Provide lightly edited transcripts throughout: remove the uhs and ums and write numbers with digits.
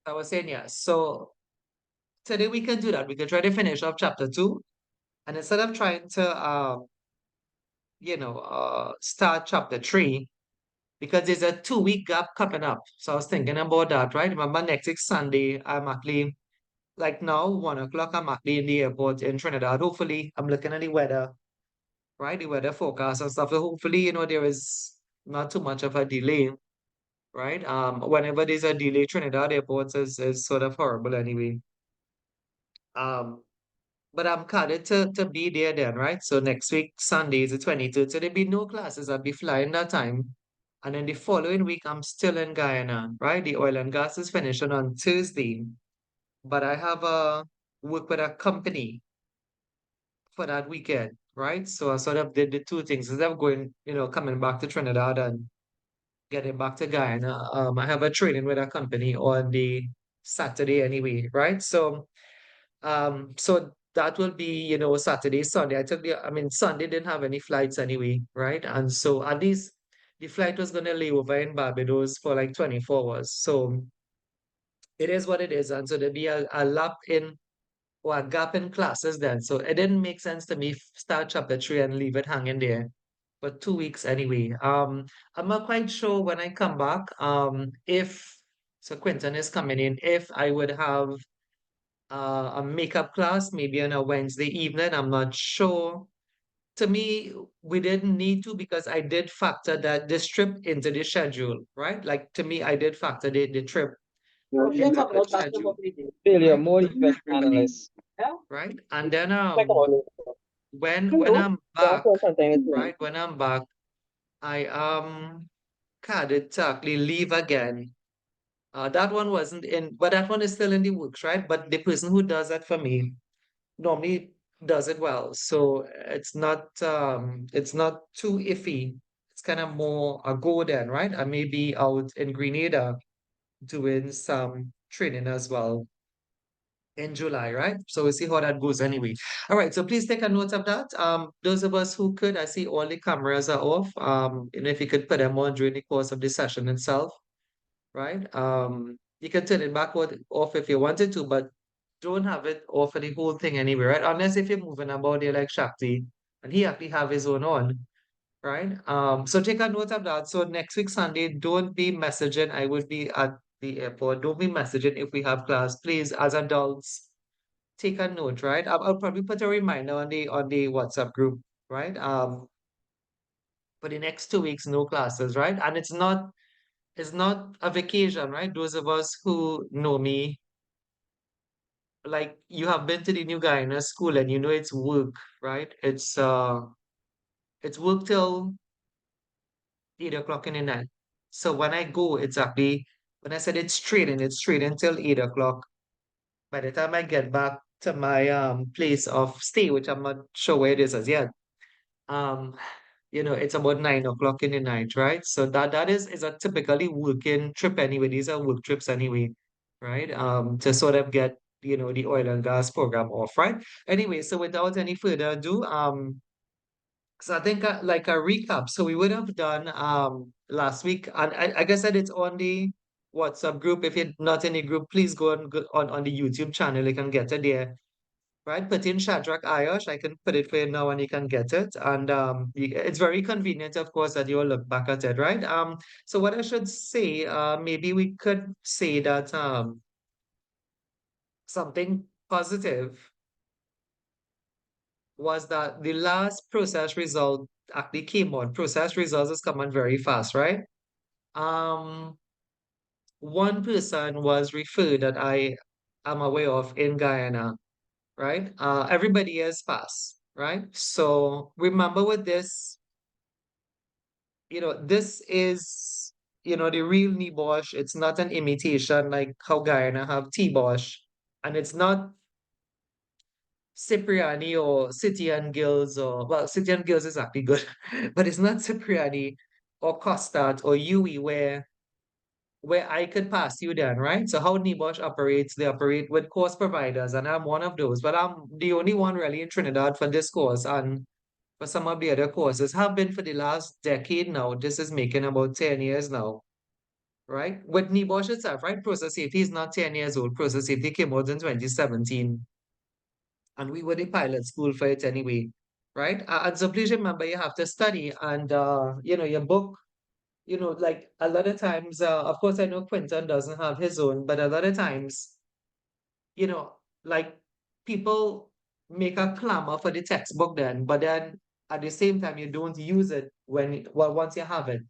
I was saying yes. So today we can do that. We can try to finish off chapter 2, and instead of trying to start chapter 3, because there's a 2 week gap coming up. So I was thinking about that, right? Remember next week Sunday, I'm actually like now, 1 o'clock, I'm actually in the airport in Trinidad. Hopefully, I'm looking at the weather, right? The weather forecast and stuff. So hopefully, there is not too much of a delay, right? Whenever there's a delay, Trinidad airports is sort of horrible anyway. Um, but I'm excited to be there then, right? So next week, Sunday is the 23rd. So there'll be no classes. I'll be flying that time. And then the following week, I'm still in Guyana, right? The oil and gas is finishing on Tuesday. But I have a work with a company for that weekend, right? So I sort of did the two things instead of going, coming back to Trinidad and getting back to Guyana. I have a training with a company on the Saturday anyway, right? So that will be, Saturday, Sunday. Sunday didn't have any flights anyway, right? And so at least the flight was gonna lay over in Barbados for like 24 hours. So it is what it is. And so there'll be a lap in or a gap in classes then. So it didn't make sense to me start chapter 3 and leave it hanging there for 2 weeks anyway. I'm not quite sure when I come back, if so Quentin is coming in, if I would have a makeup class maybe on a Wednesday evening. I'm not sure. To me, we didn't need to because I did factor that this trip into the schedule, right? Like to me, I did factor the trip into the schedule, Bill, you're right? more event analyst. Right. And then Like, come on. when I'm That's back, not something it's right? When I'm back, I can't exactly leave again. That one wasn't in, but that one is still in the works, right? But the person who does that for me normally does it well. So it's not too iffy. It's kind of more a go then, right? I may be out in Grenada doing some training as well in July, right? So we'll see how that goes anyway. All right, so please take a note of that. Those of us who could, I see all the cameras are off. If you could put them on during the course of the session itself, right? You can turn it back off if you wanted to, but don't have it off for the whole thing anyway, right? Unless if you're moving about there like Shakti, and he actually have his own on, right? So take a note of that. So next week Sunday, don't be messaging. I will be at the airport. Don't be messaging if we have class. Please, as adults, take a note, right? I'll probably put a reminder on the WhatsApp group, right? For the next 2 weeks, no classes, right? And it's not a vacation, right? Those of us who know me, like you have been to the New Guyana school and you know it's work, right? It's work till 8 o'clock in the night. So when I go, it's actually when I said it's trading till 8 o'clock. By the time I get back to my place of stay, which I'm not sure where it is as yet, um, it's about 9 o'clock in the night, right? So that is a typically working trip anyway. These are work trips anyway, right? To sort of get, the oil and gas program off, right? Anyway, so without any further ado, so I think like a recap. So we would have done last week, and I guess that it's on the WhatsApp group. If you're not in the group, please go on the YouTube channel. You can get it there, right? Put in Shadrach Ayush. I can put it for you now, and you can get it. And it's very convenient, of course, that you'll look back at it, right? So what I should say, maybe we could say that something positive was that the last process result actually came on. Process results is coming very fast, right? Um, one person was referred that I am aware of in Guyana, right? Everybody else passed, right? So remember with this, this is, the real Nibosh. It's not an imitation like how Guyana have T-Bosh, and it's not Cipriani or City and Gills or well, City and Gills is actually good, but it's not Cipriani or Costat or Yui where I could pass you then, right? So how Nibosh operates, they operate with course providers, and I'm one of those, but I'm the only one really in Trinidad for this course, and for some of the other courses have been for the last decade now. This is making about 10 years now. right? With Bosch itself, right? Process safety is not 10 years old. Process safety came out in 2017, and we were the pilot school for it anyway, right? And so please remember, you have to study and, your book, like a lot of times, of course, I know Quentin doesn't have his own, but a lot of times, you know, like people make a clamor for the textbook then, but then at the same time, you don't use it well, once you have it,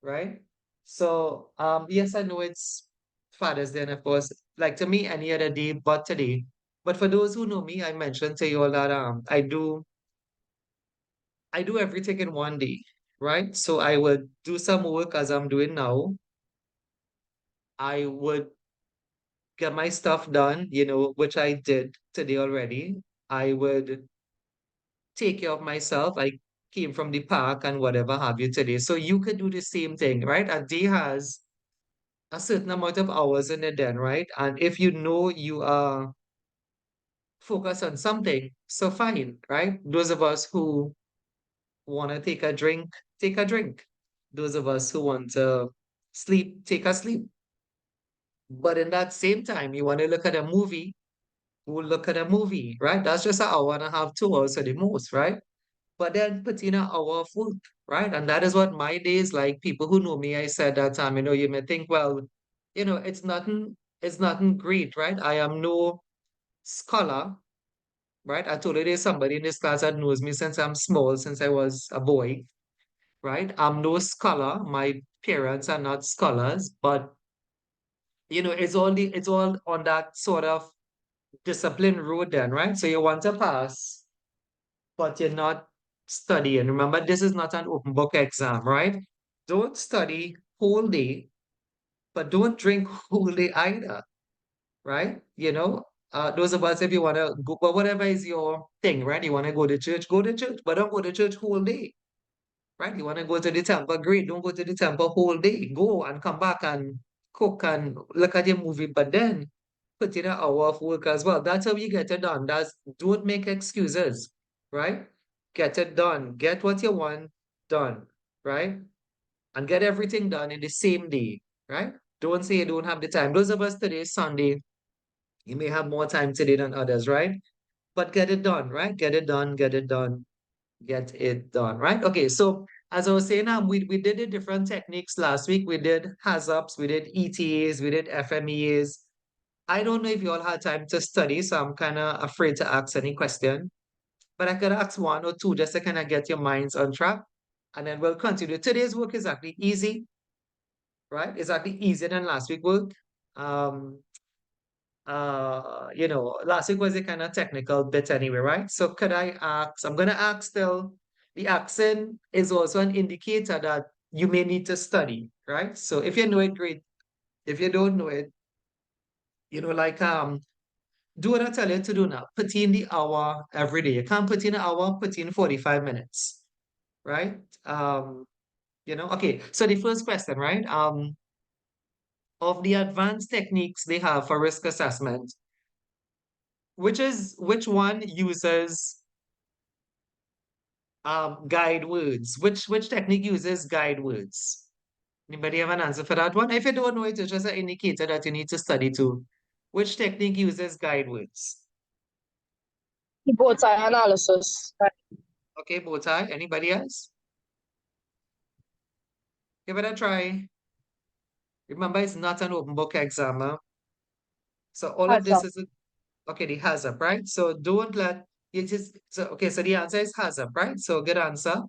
right? So, yes, I know it's Father's Day, and of course, like to me, any other day but today. But for those who know me, I mentioned to you all that I do everything in one day, right? So I would do some work as I'm doing now. I would get my stuff done, which I did today already. I would take care of myself. I came from the park and whatever have you today. So you could do the same thing, right? A day has a certain amount of hours in it then, right? And if you know you are focused on something, so fine, right? Those of us who want to take a drink, take a drink. Those of us who want to sleep, take a sleep. But in that same time, you want to look at a movie, we'll look at a movie, right? That's just an hour and a half, 2 hours at the most, right? But then put in an hour of work, right? And that is what my day is like. People who know me, I said that time, you may think, well, it's nothing great, right? I am no scholar, right? I told you there's somebody in this class that knows me since I'm small, since I was a boy, right? I'm no scholar. My parents are not scholars, but it's all on that sort of discipline road then, right? So you want to pass, but you're not studying. Remember, this is not an open book exam, right? Don't study whole day, but don't drink whole day either, right? Those of us, if you want to go, but whatever is your thing, right? You want to go to church, but don't go to church whole day, right? You want to go to the temple, great. Don't go to the temple whole day. Go and come back and cook and look at your movie, but then put in an hour of work as well. That's how you get it done. Don't make excuses, right? Get it done. Get what you want done, right? And get everything done in the same day, right? Don't say you don't have the time. Those of us today, Sunday, you may have more time today than others, right? But get it done, right? Get it done, get it done, get it done, right? Okay, so as I was saying, we did the different techniques last week. We did HAZOPs, we did ETAs, we did FMEAs. I don't know if you all had time to study, so I'm kind of afraid to ask any question, but I could ask one or two just to kind of get your minds on track, and then we'll continue. Today's work is actually easy, right? It's actually easier than last week work. Um, last week was a kind of technical bit anyway, right? So could I ask, I'm gonna ask still, the accent is also an indicator that you may need to study, right? So if you know it, great. If you don't know it, like do what I tell you to do now. Put in the hour every day. You can't put in an hour, put in 45 minutes, right? Okay. So the first question, right? Of the advanced techniques they have for risk assessment, which one uses guide words? Which technique uses guide words? Anybody have an answer for that one? If you don't know it, it's just an indicator that you need to study too. Which technique uses guide words? Both eye analysis. Okay, both eye. Anybody else? Give it a try. Remember, it's not an open book exam. So all of Has this is okay, the hazard, right? So don't let you just so okay, so the answer is hazard, right? So good answer.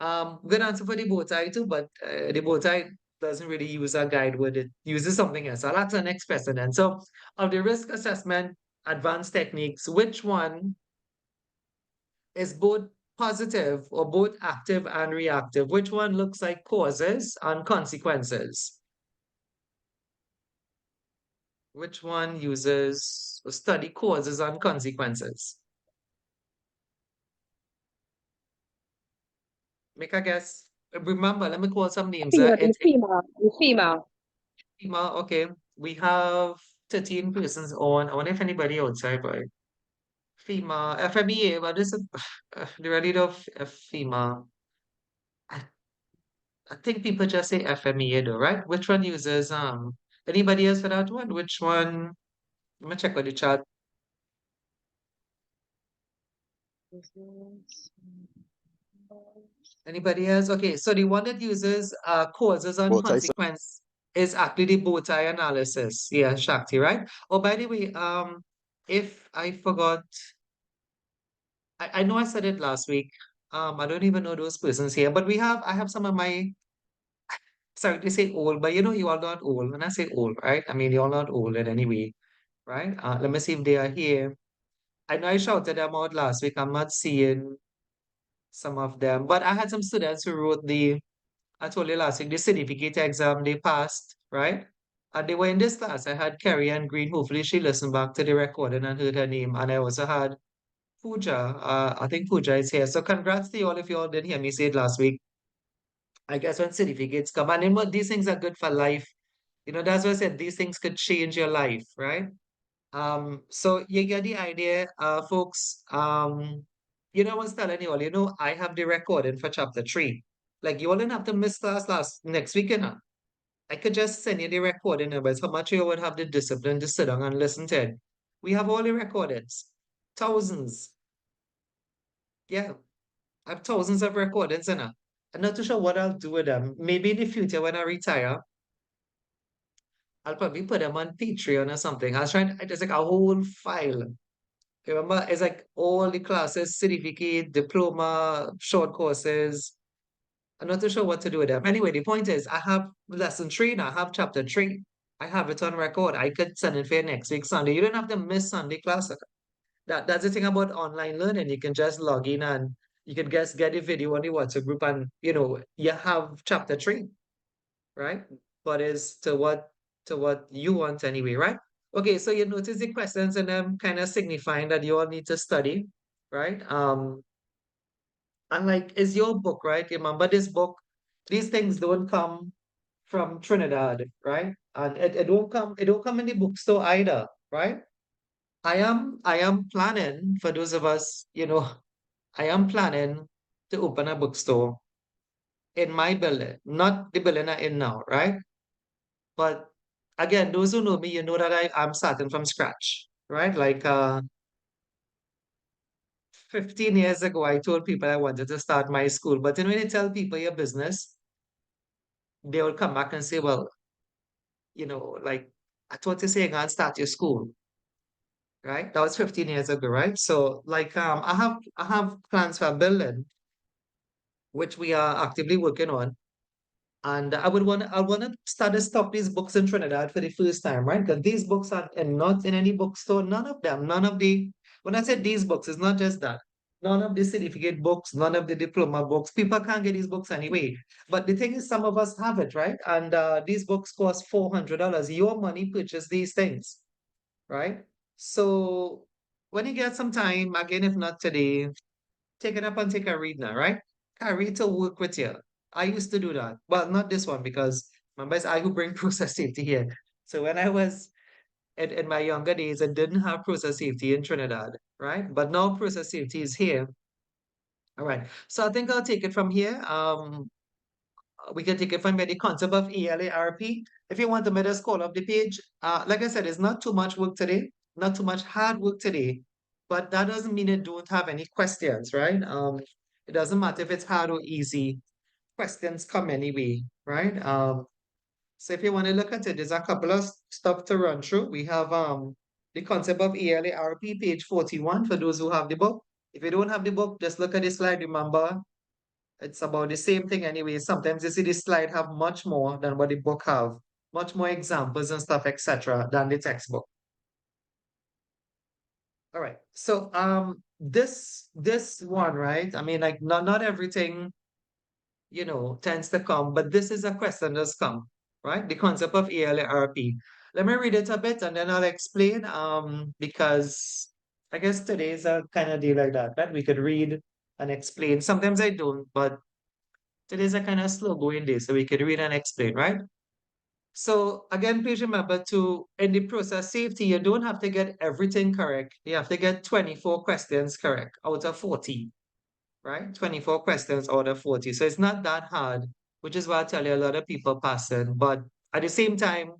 Good answer for the bow tie too, but the bow tie doesn't really use a guide word, it uses something else. I'll ask the next question then. So of the risk assessment advanced techniques, which one is both positive or both active and reactive? Which one looks like causes and consequences? Which one uses study causes and consequences? Make a guess. Remember, let me call some names. The female. Okay. We have 13 persons on. I wonder if anybody outside, right? FEMA, FMEA, what is it? The really of FEMA. I think people just say FMEA though, right? Which one uses anybody else for that one? Which one? Let me check with the chat. Anybody else? Okay, so the one that uses causes and Bow tie, sir. consequence is actually the bow tie analysis. Yeah, Shakti, right? Oh, by the way, if I forgot, I know I said it last week. I don't even know those persons here, but I have some of my, sorry to say old, but you all not old. When I say old, right? I mean, you're not old in any way, right? Let me see if they are here. I know I shouted them out last week. I'm not seeing some of them, but I had some students who wrote I told you last week, the certificate exam they passed, right? And they were in this class. I had Carrie and Green. Hopefully she listened back to the recording and heard her name. And I also had Pooja. I think Pooja is here. So congrats to you all if you all didn't hear me say it last week. I guess when certificates come, and these things are good for life. That's why I said these things could change your life, right? So you get the idea, folks. I was telling you all, I have the recording for chapter 3. Like you all didn't have to miss class next week, I could just send you the recording numbers, how much you would have the discipline to sit down and listen to it. We have all the recordings. Thousands. Yeah, I have thousands of recordings, I'm not too sure what I'll do with them. Maybe in the future when I retire, I'll probably put them on Patreon or something. I was trying, it's like a whole file. Remember, it's like all the classes, certificate, diploma, short courses. I'm not too sure what to do with them. Anyway, the point is, I have lesson 3 now. I have chapter 3. I have it on record. I could send it for you next week, Sunday. You don't have to miss Sunday class. That's the thing about online learning. You can just log in and you can just get the video on the WhatsApp group and, you have chapter 3, right? But it's to what you want anyway, right? Okay, so you notice the questions and them kind of signifying that you all need to study, right? And like, is your book, right? Remember this book, these things don't come from Trinidad, right? And it don't come in the bookstore either, right? I am planning for those of us, I am planning to open a bookstore in my building, not the building I'm in now, right? But again, those who know me, you know that I'm starting from scratch, right? Like 15 years ago, I told people I wanted to start my school, but then when you tell people your business, they will come back and say, well, like I thought you say you're gonna start your school, right? That was 15 years ago, right? So like I have plans for a building, which we are actively working on. And I want to start to stock these books in Trinidad for the first time, right? Because these books are and not in any bookstore, none of them, when I said these books, it's not just that. None of the certificate books, none of the diploma books. People can't get these books anyway. But the thing is, some of us have it, right? And these books cost $400. Your money purchase these things, right? So when you get some time, again, if not today, take it up and take a read now, right? Carry to work with you. I used to do that. Well, not this one because remember it's I who bring process safety here. So when I was in my younger days, I didn't have process safety in Trinidad, right? But now process safety is here. All right. So I think I'll take it from here. We can take it from the concept of ALARP. If you want to middle scroll up the page, like I said, it's not too much work today, not too much hard work today, but that doesn't mean it don't have any questions, right? It doesn't matter if it's hard or easy, questions come anyway, right? So if you want to look at it, there's a couple of stuff to run through. We have the concept of ALARP, page 41, for those who have the book. If you don't have the book, just look at the slide. Remember, it's about the same thing anyway. Sometimes you see the slide have much more than what the book have, much more examples and stuff, etc., than the textbook. All right. So this one, right? I mean, like not everything, tends to come, but this is a question that's come, right? The concept of ALARP. Let me read it a bit and then I'll explain. Because I guess today's a kind of day like that, right? We could read and explain. Sometimes I don't, but today's a kind of slow going day, so we could read and explain, right? So again, please remember in the process safety, you don't have to get everything correct. You have to get 24 questions correct out of 40, right? 24 questions out of 40. So it's not that hard which is why I tell you a lot of people passing. But at the same time,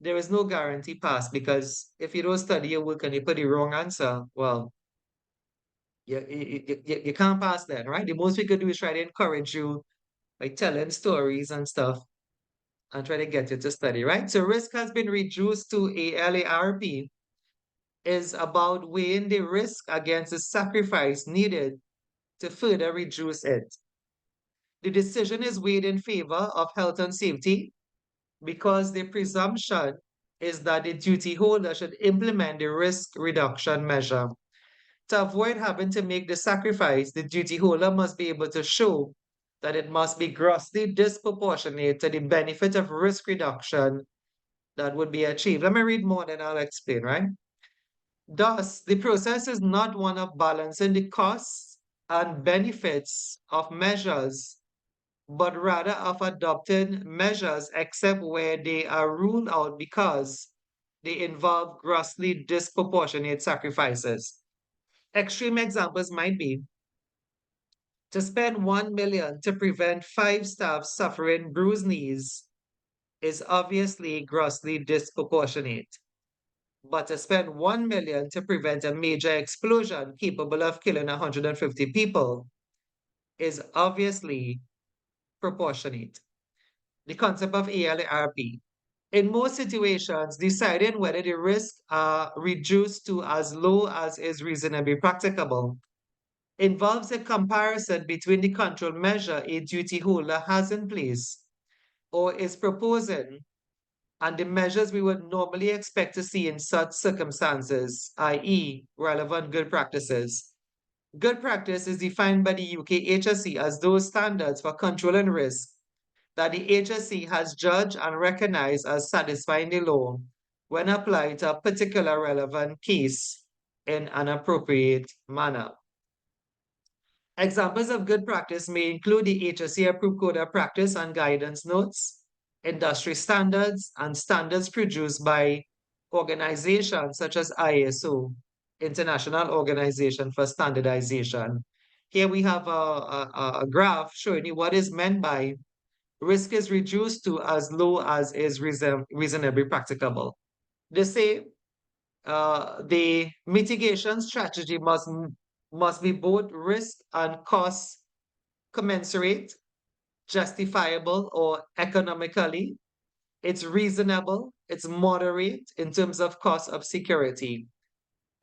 there is no guarantee pass because if you don't study your work and you put the wrong answer, well, you can't pass that, right? The most we could do is try to encourage you by telling stories and stuff and try to get you to study, right? So risk has been reduced to ALARP is about weighing the risk against the sacrifice needed to further reduce it. The decision is weighed in favor of health and safety because the presumption is that the duty holder should implement the risk reduction measure. To avoid having to make the sacrifice, the duty holder must be able to show that it must be grossly disproportionate to the benefit of risk reduction that would be achieved. Let me read more, then I'll explain, right? Thus, the process is not one of balancing the costs and benefits of measures, but rather of adopting measures except where they are ruled out because they involve grossly disproportionate sacrifices. Extreme examples might be to spend 1 million to prevent 5 staff suffering bruised knees is obviously grossly disproportionate. But to spend 1 million to prevent a major explosion capable of killing 150 people is obviously proportionate. The concept of ALARP. In most situations, deciding whether the risks are reduced to as low as is reasonably practicable involves a comparison between the control measure a duty holder has in place or is proposing and the measures we would normally expect to see in such circumstances, i.e., relevant good practices. Good practice is defined by the UK HSE as those standards for controlling risk that the HSE has judged and recognized as satisfying the law when applied to a particular relevant case in an appropriate manner. Examples of good practice may include the HSE approved code of practice and guidance notes, industry standards, and standards produced by organizations such as ISO, International Organization for Standardization. Here we have a graph showing you what is meant by risk is reduced to as low as is reasonably practicable. They say the mitigation strategy must be both risk and cost commensurate, justifiable, or economically. It's reasonable, it's moderate in terms of cost of security.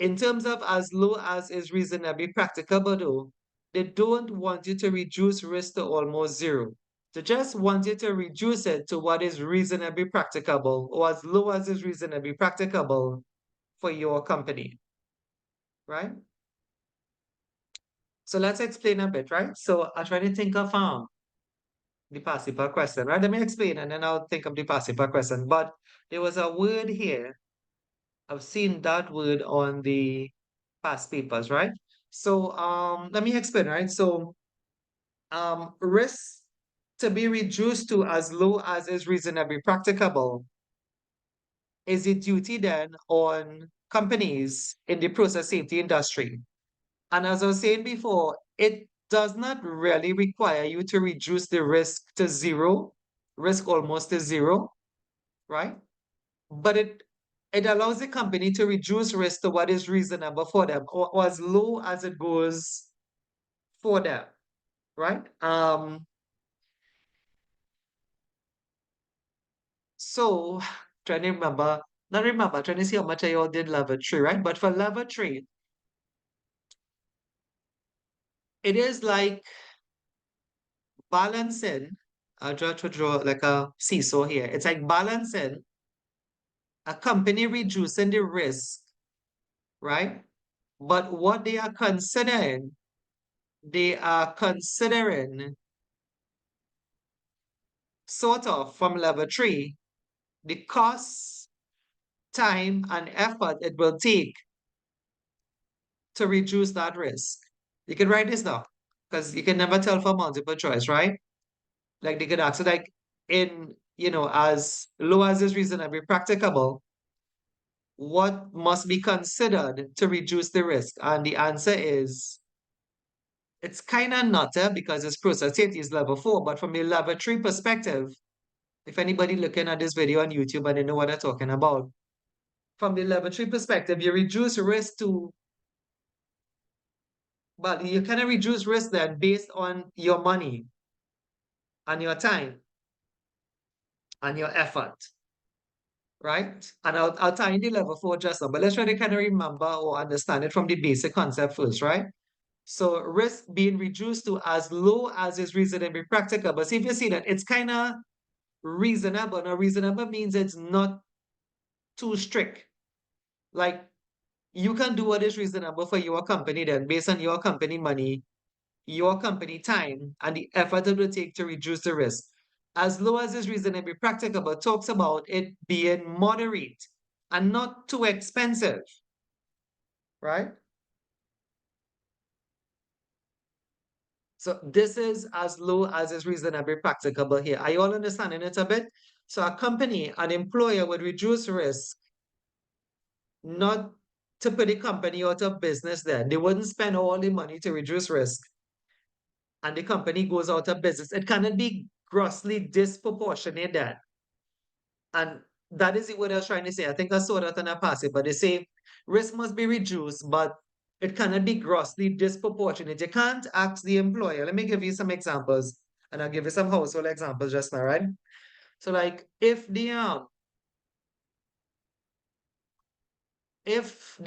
In terms of as low as is reasonably practicable, though, they don't want you to reduce risk to almost zero. They just want you to reduce it to what is reasonably practicable or as low as is reasonably practicable for your company, right? So let's explain a bit, right? So I'm trying to think of the participle question, right? Let me explain and then I'll think of the participle question. But there was a word here. I've seen that word on the past papers, right? So let me explain, right? So risk to be reduced to as low as is reasonably practicable is a duty then on companies in the process safety industry. And as I was saying before, it does not really require you to reduce the risk to zero, risk almost to zero, right? But it allows the company to reduce risk to what is reasonable for them or as low as it goes for them, right? So trying to remember, not remember, trying to see how much I all did level 3, right? But for level 3, it is like balancing. I'll try to draw like a seesaw here. It's like balancing a company reducing the risk, right? But what they are considering sort of from level 3, the cost, time, and effort it will take to reduce that risk. You can write this down because you can never tell for multiple choice, right? Like they could ask, like in, as low as is reasonably practicable, what must be considered to reduce the risk? And the answer is it's kind of nutter because its process safety is level 4, but from a level 3 perspective, if anybody looking at this video on YouTube and they know what I'm talking about, from the level 3 perspective, you reduce risk to, well, you kind of reduce risk then based on your money and your time and your effort, right? And I'll tie in the level 4 just now, but let's try to kind of remember or understand it from the basic concept first, right? So risk being reduced to as low as is reasonably practicable. See if you see that it's kind of reasonable. Now, reasonable means it's not too strict. Like you can do what is reasonable for your company then based on your company money, your company time, and the effort it will take to reduce the risk. As low as is reasonably practicable talks about it being moderate and not too expensive, right? So this is as low as is reasonably practicable here. Are you all understanding it a bit? So a company, an employer would reduce risk, not to put the company out of business then. They wouldn't spend all the money to reduce risk and the company goes out of business. It cannot be grossly disproportionate then. And that is what I was trying to say. I think I saw that in a passage, but they say risk must be reduced, but it cannot be grossly disproportionate. You can't ask the employer. Let me give you some examples, and I'll give you some household examples just now, right? So, like if the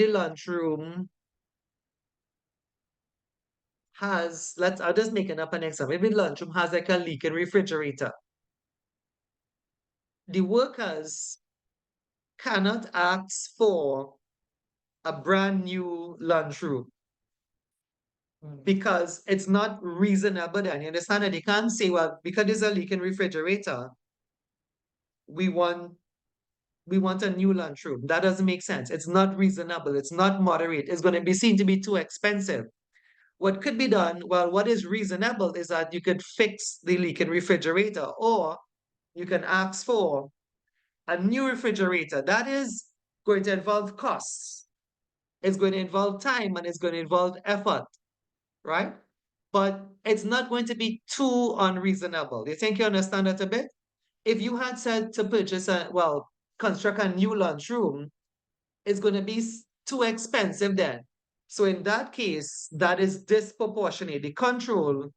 lunchroom has, I'll just make it up an example. If the lunchroom has like a leaking refrigerator, the workers cannot ask for a brand new lunchroom because it's not reasonable then. You understand that you can't say, well, because there's a leaking refrigerator, we want a new lunchroom. That doesn't make sense. It's not reasonable. It's not moderate. It's going to be seen to be too expensive. What could be done? Well, what is reasonable is that you could fix the leaking refrigerator, or you can ask for a new refrigerator. That is going to involve costs. It's going to involve time and it's going to involve effort, right? But it's not going to be too unreasonable. You think you understand that a bit? If you had said to purchase construct a new lunchroom, it's going to be too expensive then. So in that case, that is disproportionate. The control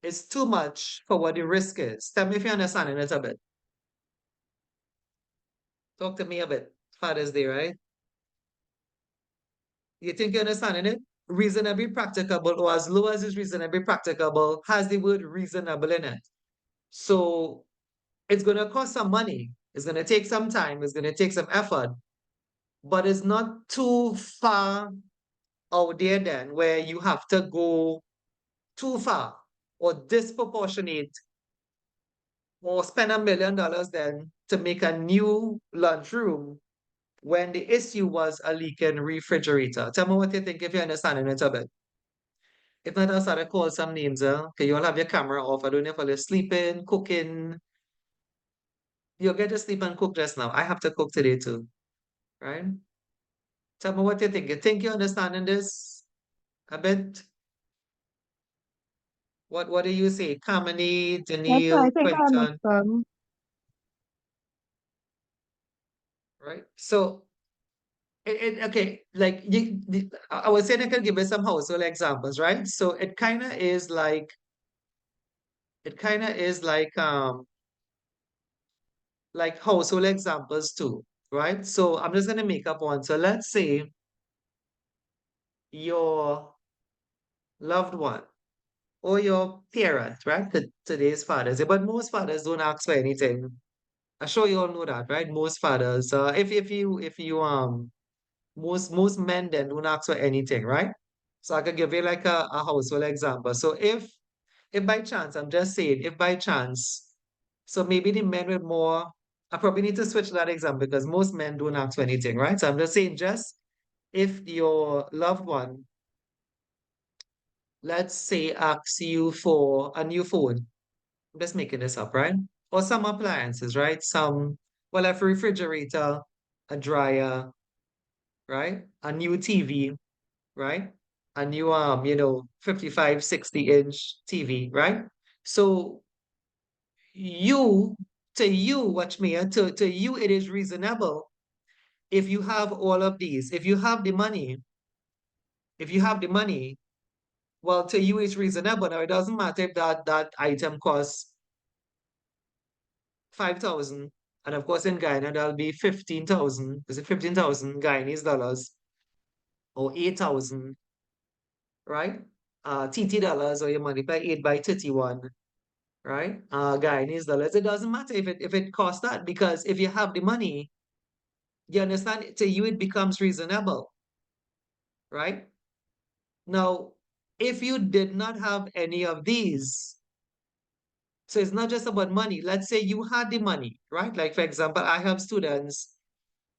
is too much for what the risk is. Tell me if you understand it a bit. Talk to me a bit. Father's Day, right? You think you're understanding it? Reasonably practicable, or as low as is reasonably practicable, has the word reasonable in it. So it's going to cost some money. It's going to take some time. It's going to take some effort, but it's not too far out there then where you have to go too far or disproportionate or spend $1 million then to make a new lunchroom when the issue was a leaking refrigerator. Tell me what you think if you're understanding it a bit. If not, I'll start to call some names. Okay, you all have your camera off. I don't know if you're sleeping, cooking. You'll get to sleep and cook just now. I have to cook today too, right? Tell me what you think. You think you're understanding this a bit? What do you say? Kamini, Yes, I Daniil, think I Quinton, understand. right? So okay, like I was saying I could give you some household examples, right? So it kind of is like household examples too, right? So I'm just gonna make up one. So let's say your loved one or your parent, right? Today's fathers, but most fathers don't ask for anything. I'm sure you all know that, right? Most fathers, if you most men then don't ask for anything, right? So I could give you like a household example. So if by chance, I'm just saying, if by chance, so maybe the men with more, I probably need to switch that example because most men don't ask for anything, right? So I'm just saying, just if your loved one, let's say, asks you for a new phone, I'm just making this up, right? Or some appliances, right? Well, a refrigerator, a dryer, right? A new TV, right? a new 55, 60-inch TV, right? So you, to you, watch me, to you, it is reasonable if you have all of these. If you have the money, if you have the money, well, to you it's reasonable. Now it doesn't matter if that item costs 5,000. And of course in Ghana that'll be 15,000. Is it 15,000 Guyanese dollars or 8,000, right? TT dollars, or you multiply 8 by 31, right? Guyanese dollars. It doesn't matter if it costs that, because if you have the money, you understand, to you it becomes reasonable, right? Now, if you did not have any of these, so it's not just about money. Let's say you had the money, right? Like, for example, I have students,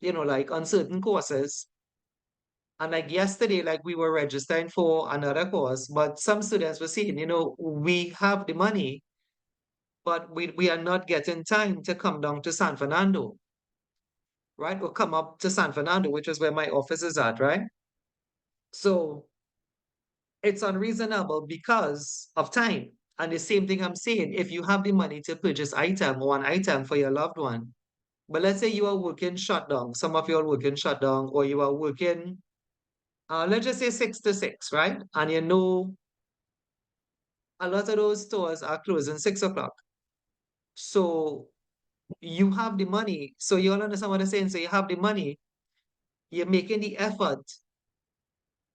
like on certain courses. And like yesterday, like we were registering for another course, but some students were saying, we have the money, but we are not getting time to come down to San Fernando, right? Or come up to San Fernando, which is where my office is at, right? So it's unreasonable because of time. And the same thing I'm saying, if you have the money to purchase one item for your loved one, but let's say you are working shutdown, some of you are working shutdown, or you are working, let's just say 6 to 6, right? And a lot of those stores are closing 6 o'clock. So you have the money. So you all understand what I'm saying? So you have the money, you're making the effort,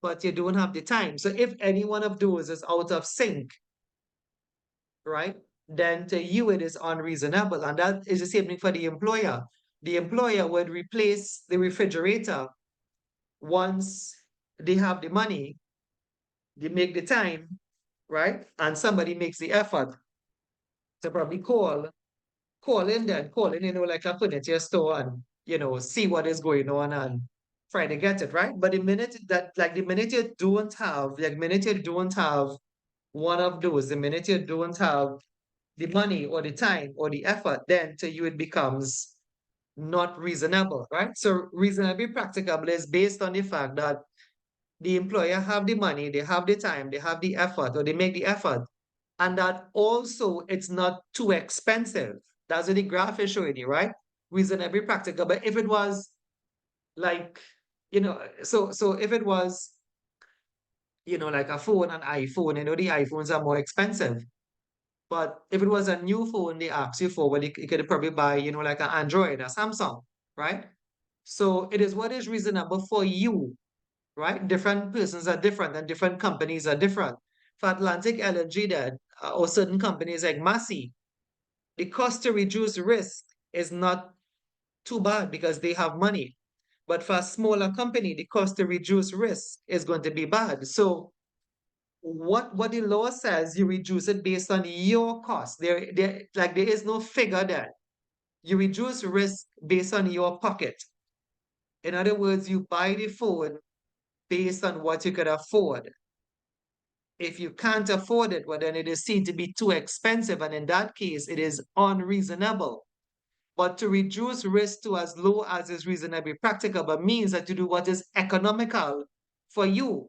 but you don't have the time. So if any one of those is out of sync, right? Then to you it is unreasonable. And that is the same thing for the employer. The employer would replace the refrigerator once they have the money, they make the time, right? And somebody makes the effort to probably call in, like a furniture store and, see what is going on and try to get it, right? But the minute you don't have, one of those, the minute you don't have the money or the time or the effort, then to you it becomes not reasonable, right? So reasonably practicable is based on the fact that the employer have the money, they have the time, they have the effort, or they make the effort, and that also it's not too expensive. That's what the graph is showing you, right? Reasonably practical. But if it was like, so if it was, like a phone, an iPhone, the iPhones are more expensive. But if it was a new phone they asked you for, well, you could probably buy, like an Android or Samsung, right? So it is what is reasonable for you, right? Different persons are different and different companies are different. For Atlantic LNG, that or certain companies like Massey, the cost to reduce risk is not too bad because they have money. But for a smaller company, the cost to reduce risk is going to be bad. So what the law says, you reduce it based on your cost. There is no figure there. You reduce risk based on your pocket. In other words, you buy the phone based on what you could afford. If you can't afford it, well, then it is seen to be too expensive. And in that case, it is unreasonable. But to reduce risk to as low as is reasonably practicable means that you do what is economical for you,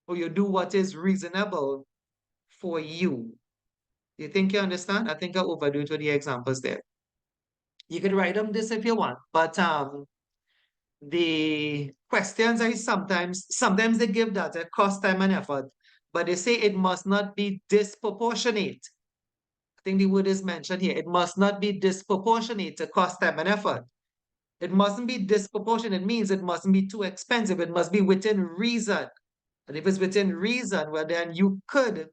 or you do what is reasonable for you. You think you understand? I think I overdo it with the examples there. You could write them this if you want, but the questions I sometimes they give that a cost, time, and effort, but they say it must not be disproportionate. I think the word is mentioned here. It must not be disproportionate to cost, time, and effort. It mustn't be disproportionate. It means it mustn't be too expensive. It must be within reason. And if it's within reason, well, then you could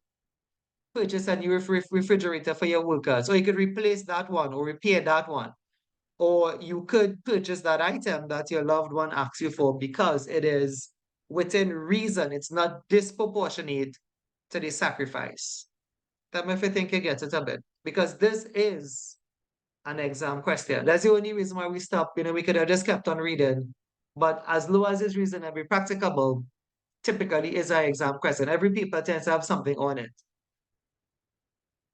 purchase a new refrigerator for your workers, or you could replace that one or repair that one. Or you could purchase that item that your loved one asks you for because it is within reason. It's not disproportionate to the sacrifice. Tell me if you think you get it a bit. Because this is an exam question. That's the only reason why we stopped. We could have just kept on reading. But as low as it's reasonably practicable, typically is an exam question. Every paper tends to have something on it.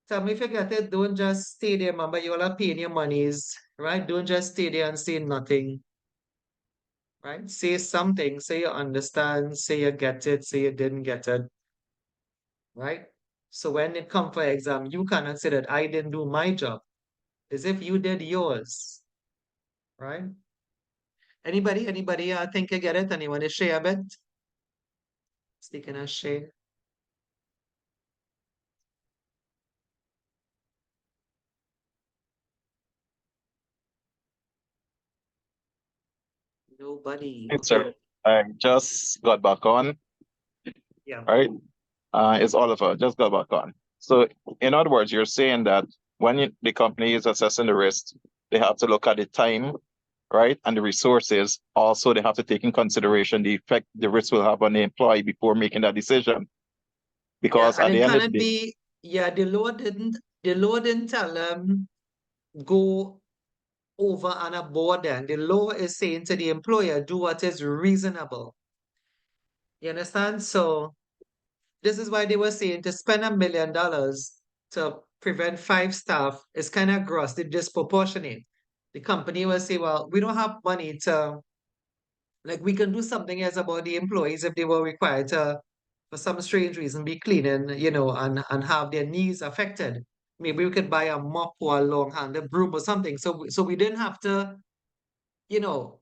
Tell me if you get it, don't just stay there, remember, you all are paying your monies, right? Don't just stay there and say nothing. right? Say something, say you understand, say you get it, say you didn't get it, right? So when it come for exam, you cannot say that I didn't do my job. As if you did yours, right? Anybody think you get it? Anyone to share a bit? Speaking of share, nobody. Right, Okay. sir. I just got back on, Yeah. right? It's Oliver, just got back on. So, in other words, you're saying that when the company is assessing the risk, they have to look at the time, right? And the resources. Also, they have to take in consideration the effect the risk will have on the employee before making that decision. Yeah, Because and at it the end of cannot the day, be, yeah, the law didn't tell them go over and above then. The law is saying to the employer, do what is reasonable. You understand? So this is why they were saying to spend $1 million to prevent five staff is kind of gross, it's disproportionate. The company will say, well, we don't have money to, like, we can do something else about the employees if they were required to, for some strange reason, be cleaning, and have their knees affected. Maybe we could buy a mop or a long-handled broom or something. So we didn't have to, you know,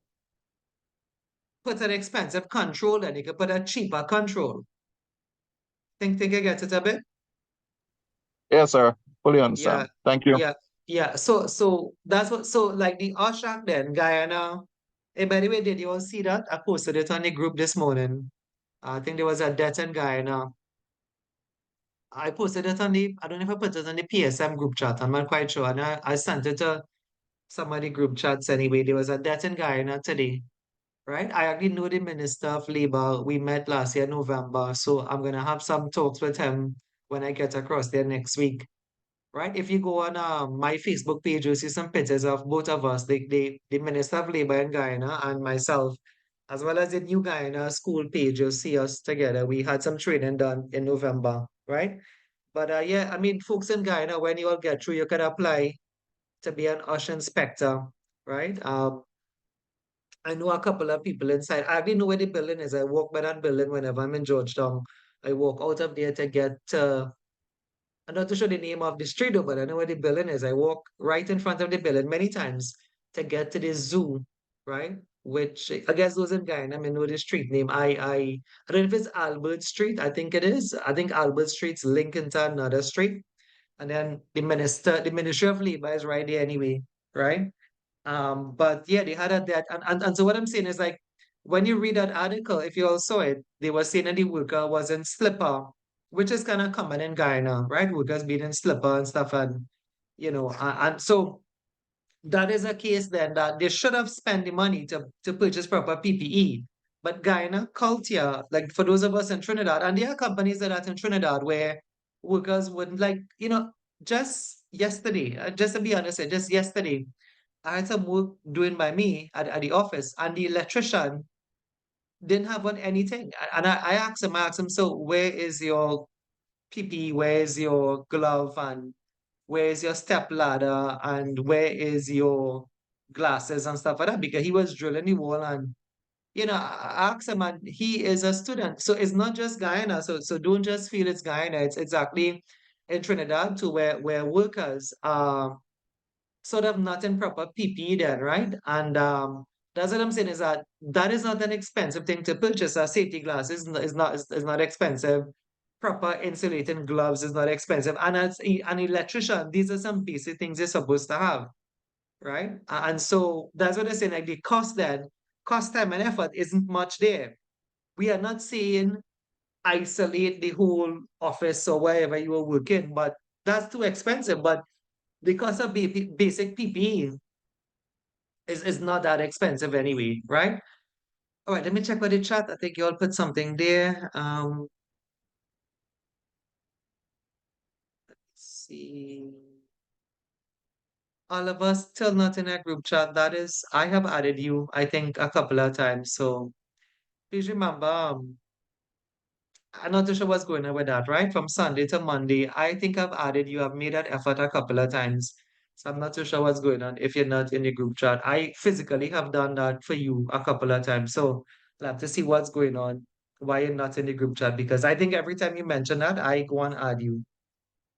put an expensive control and you could put a cheaper control. Think I get it a bit? yes, sir, fully Yeah, understand. Thank you. yeah, yeah. So that's what, so like the Oshak then, Guyana. Hey, by the way, did you all see that? I posted it on the group this morning. I think there was a death in Guyana. I posted it on the, I don't know if I put it on the PSM group chat, I'm not quite sure. And I sent it to some of the group chats anyway. There was a death in Guyana today, right? I already know the Minister of Labor. We met last year, November. So I'm going to have some talks with him when I get across there next week, right? If you go on my Facebook page, you'll see some pictures of both of us, the Minister of Labor in Guyana and myself, as well as the New Guyana school page. You'll see us together. We had some training done in November, right? But yeah, I mean, folks in Guyana, when you all get through, you can apply to be an USH inspector, right? I know a couple of people inside. I already know where the building is. I walk by that building whenever I'm in Georgetown. I walk out of there to get I'm not too sure the name of the street, though, but I know where the building is. I walk right in front of the building many times to get to the zoo, right? Which I guess those in Guyana, I mean, know the street name. I don't know if it's Albert Street. I think it is. I think Albert Street's linked into another street. And then the Ministry of Labor is right there anyway, right? But yeah, they had that. And so what I'm saying is like, when you read that article, if you all saw it, they were saying that the worker was in slipper, which is kind of common in Guyana, right? Workers being in slipper and stuff. And so that is a case then that they should have spent the money to purchase proper PPE. But Guyana culture, like for those of us in Trinidad, and there are companies that are in Trinidad where workers wouldn't like, just yesterday, just to be honest, just yesterday, I had some work doing by me at the office, and the electrician didn't have on anything. And I asked him, so where is your PPE? Where is your glove? And where is your step ladder? And where is your glasses and stuff like that? Because he was drilling the wall, and I asked him, and he is a student. So it's not just Guyana. So don't just feel it's Guyana. It's exactly in Trinidad too, where workers are sort of not in proper PPE then, right? And that's what I'm saying is that is not an expensive thing to purchase. Safety glasses is not expensive. Proper insulating gloves is not expensive. And as an electrician, these are some basic things you're supposed to have, right? And so that's what I'm saying. Like the cost then, cost, time, and effort isn't much there. We are not saying isolate the whole office or wherever you are working, but that's too expensive. But the cost of basic PPE is not that expensive anyway, right? All right, let me check with the chat. I think you all put something there. Let's see. All of us still not in a group chat. That is, I have added you, I think, a couple of times. So please remember, I'm not too sure what's going on with that, right? From Sunday to Monday, I think I've added you. I've made that effort a couple of times So I'm not too sure what's going on if you're not in the group chat. I physically have done that for you a couple of times. So I'll have to see what's going on, why you're not in the group chat, because I think every time you mention that, I go and add you,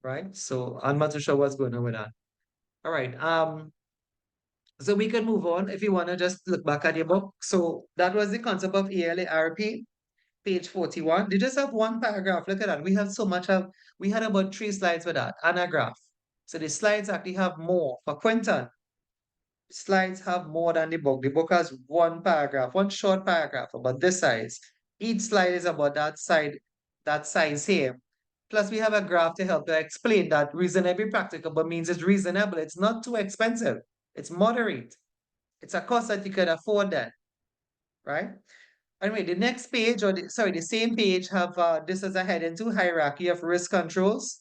right? So I'm not too sure what's going on with that. All right. So we can move on if you want to just look back at your book. So that was the concept of ALARP, page 41. They just have one paragraph. Look at that. We have so much of, we had about 3 slides for that, and a graph. So the slides actually have more. For Quentin, slides have more than the book. The book has one paragraph, one short paragraph about this size. Each slide is about that size here. Plus, we have a graph to help to explain that reasonably practicable means it's reasonable. It's not too expensive. It's moderate. It's a cost that you can afford then, right? Anyway, the next page, or the same page have this as a heading to hierarchy of risk controls.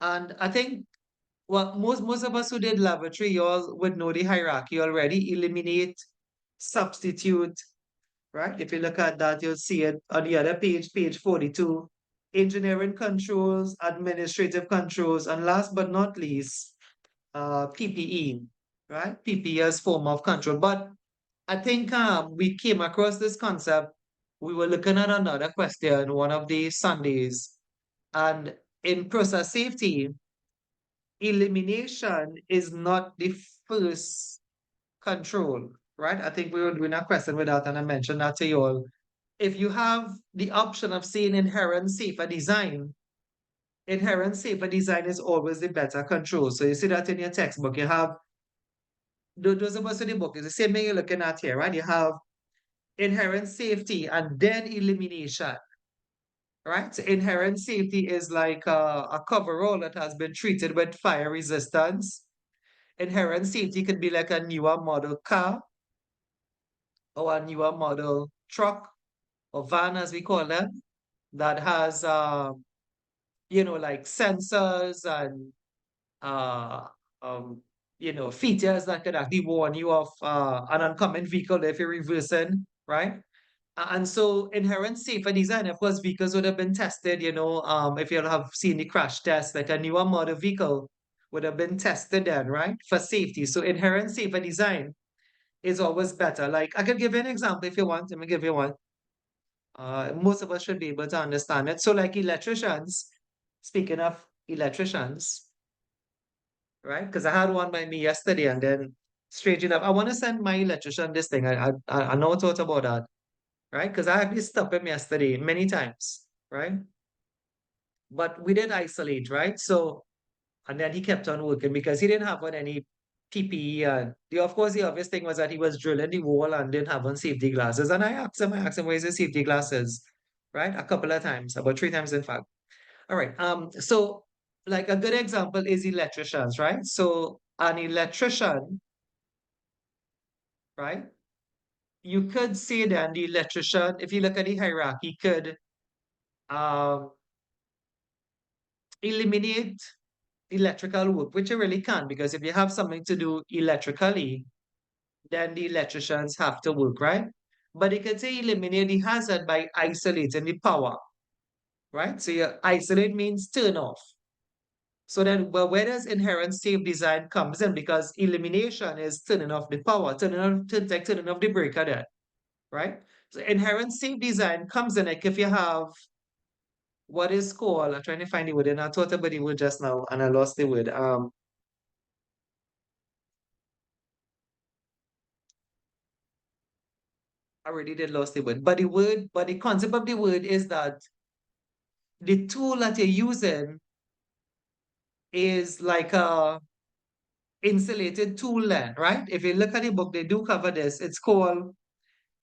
And I think well, most of us who did laboratory, you all would know the hierarchy already. Eliminate, substitute, right? If you look at that, you'll see it on the other page, page 42. Engineering controls, administrative controls, and last but not least, PPE, right? PPE as form of control. But I think we came across this concept. We were looking at another question one of the Sundays. And in process safety, elimination is not the first control, right? I think we were doing a question with that, and I mentioned that to you all. If you have the option of saying inherent safer design is always the better control. So you see that in your textbook. You have those of us in the book, it's the same thing you're looking at here, right? You have inherent safety and then elimination, right? So inherent safety is like a coverall that has been treated with fire resistance. Inherent safety could be like a newer model car or a newer model truck or van, as we call them, that has, like sensors and, uh, um, features that could actually warn you of an oncoming vehicle if you're reversing, right? And so inherent safer design, of course, vehicles would have been tested, if you have seen the crash test, like a newer model vehicle would have been tested then, right? For safety. So inherent safer design is always better. Like I could give you an example if you want. Let me give you one. Most of us should be able to understand it. So like electricians, speaking of electricians, right? Because I had one by me yesterday and then strange enough, I want to send my electrician this thing. I know thought about that, right? Because I actually stopped him yesterday many times, right? But we did isolate, right? So, and then he kept on working because he didn't have on any PPE. And of course, the obvious thing was that he was drilling the wall and didn't have on safety glasses. And I asked him, where's his safety glasses? Right? A couple of times, about 3 times, in fact. All right. So like a good example is electricians, right? So an electrician, right? You could say that the electrician, if you look at the hierarchy, could um eliminate electrical work, which you really can, because if you have something to do electrically, then the electricians have to work, right? But you could say eliminate the hazard by isolating the power, right? So you isolate means turn off. So then, well, where does inherent safe design comes in? Because elimination is turning off the power, turning off the breaker there, right? So inherent safe design comes in like if you have what is called, I'm trying to find the word, and I thought about the word just now and I lost the word. I already did lost the word. But the concept of the word is that the tool that you're using is like a insulated tool then, right? If you look at the book, they do cover this. It's called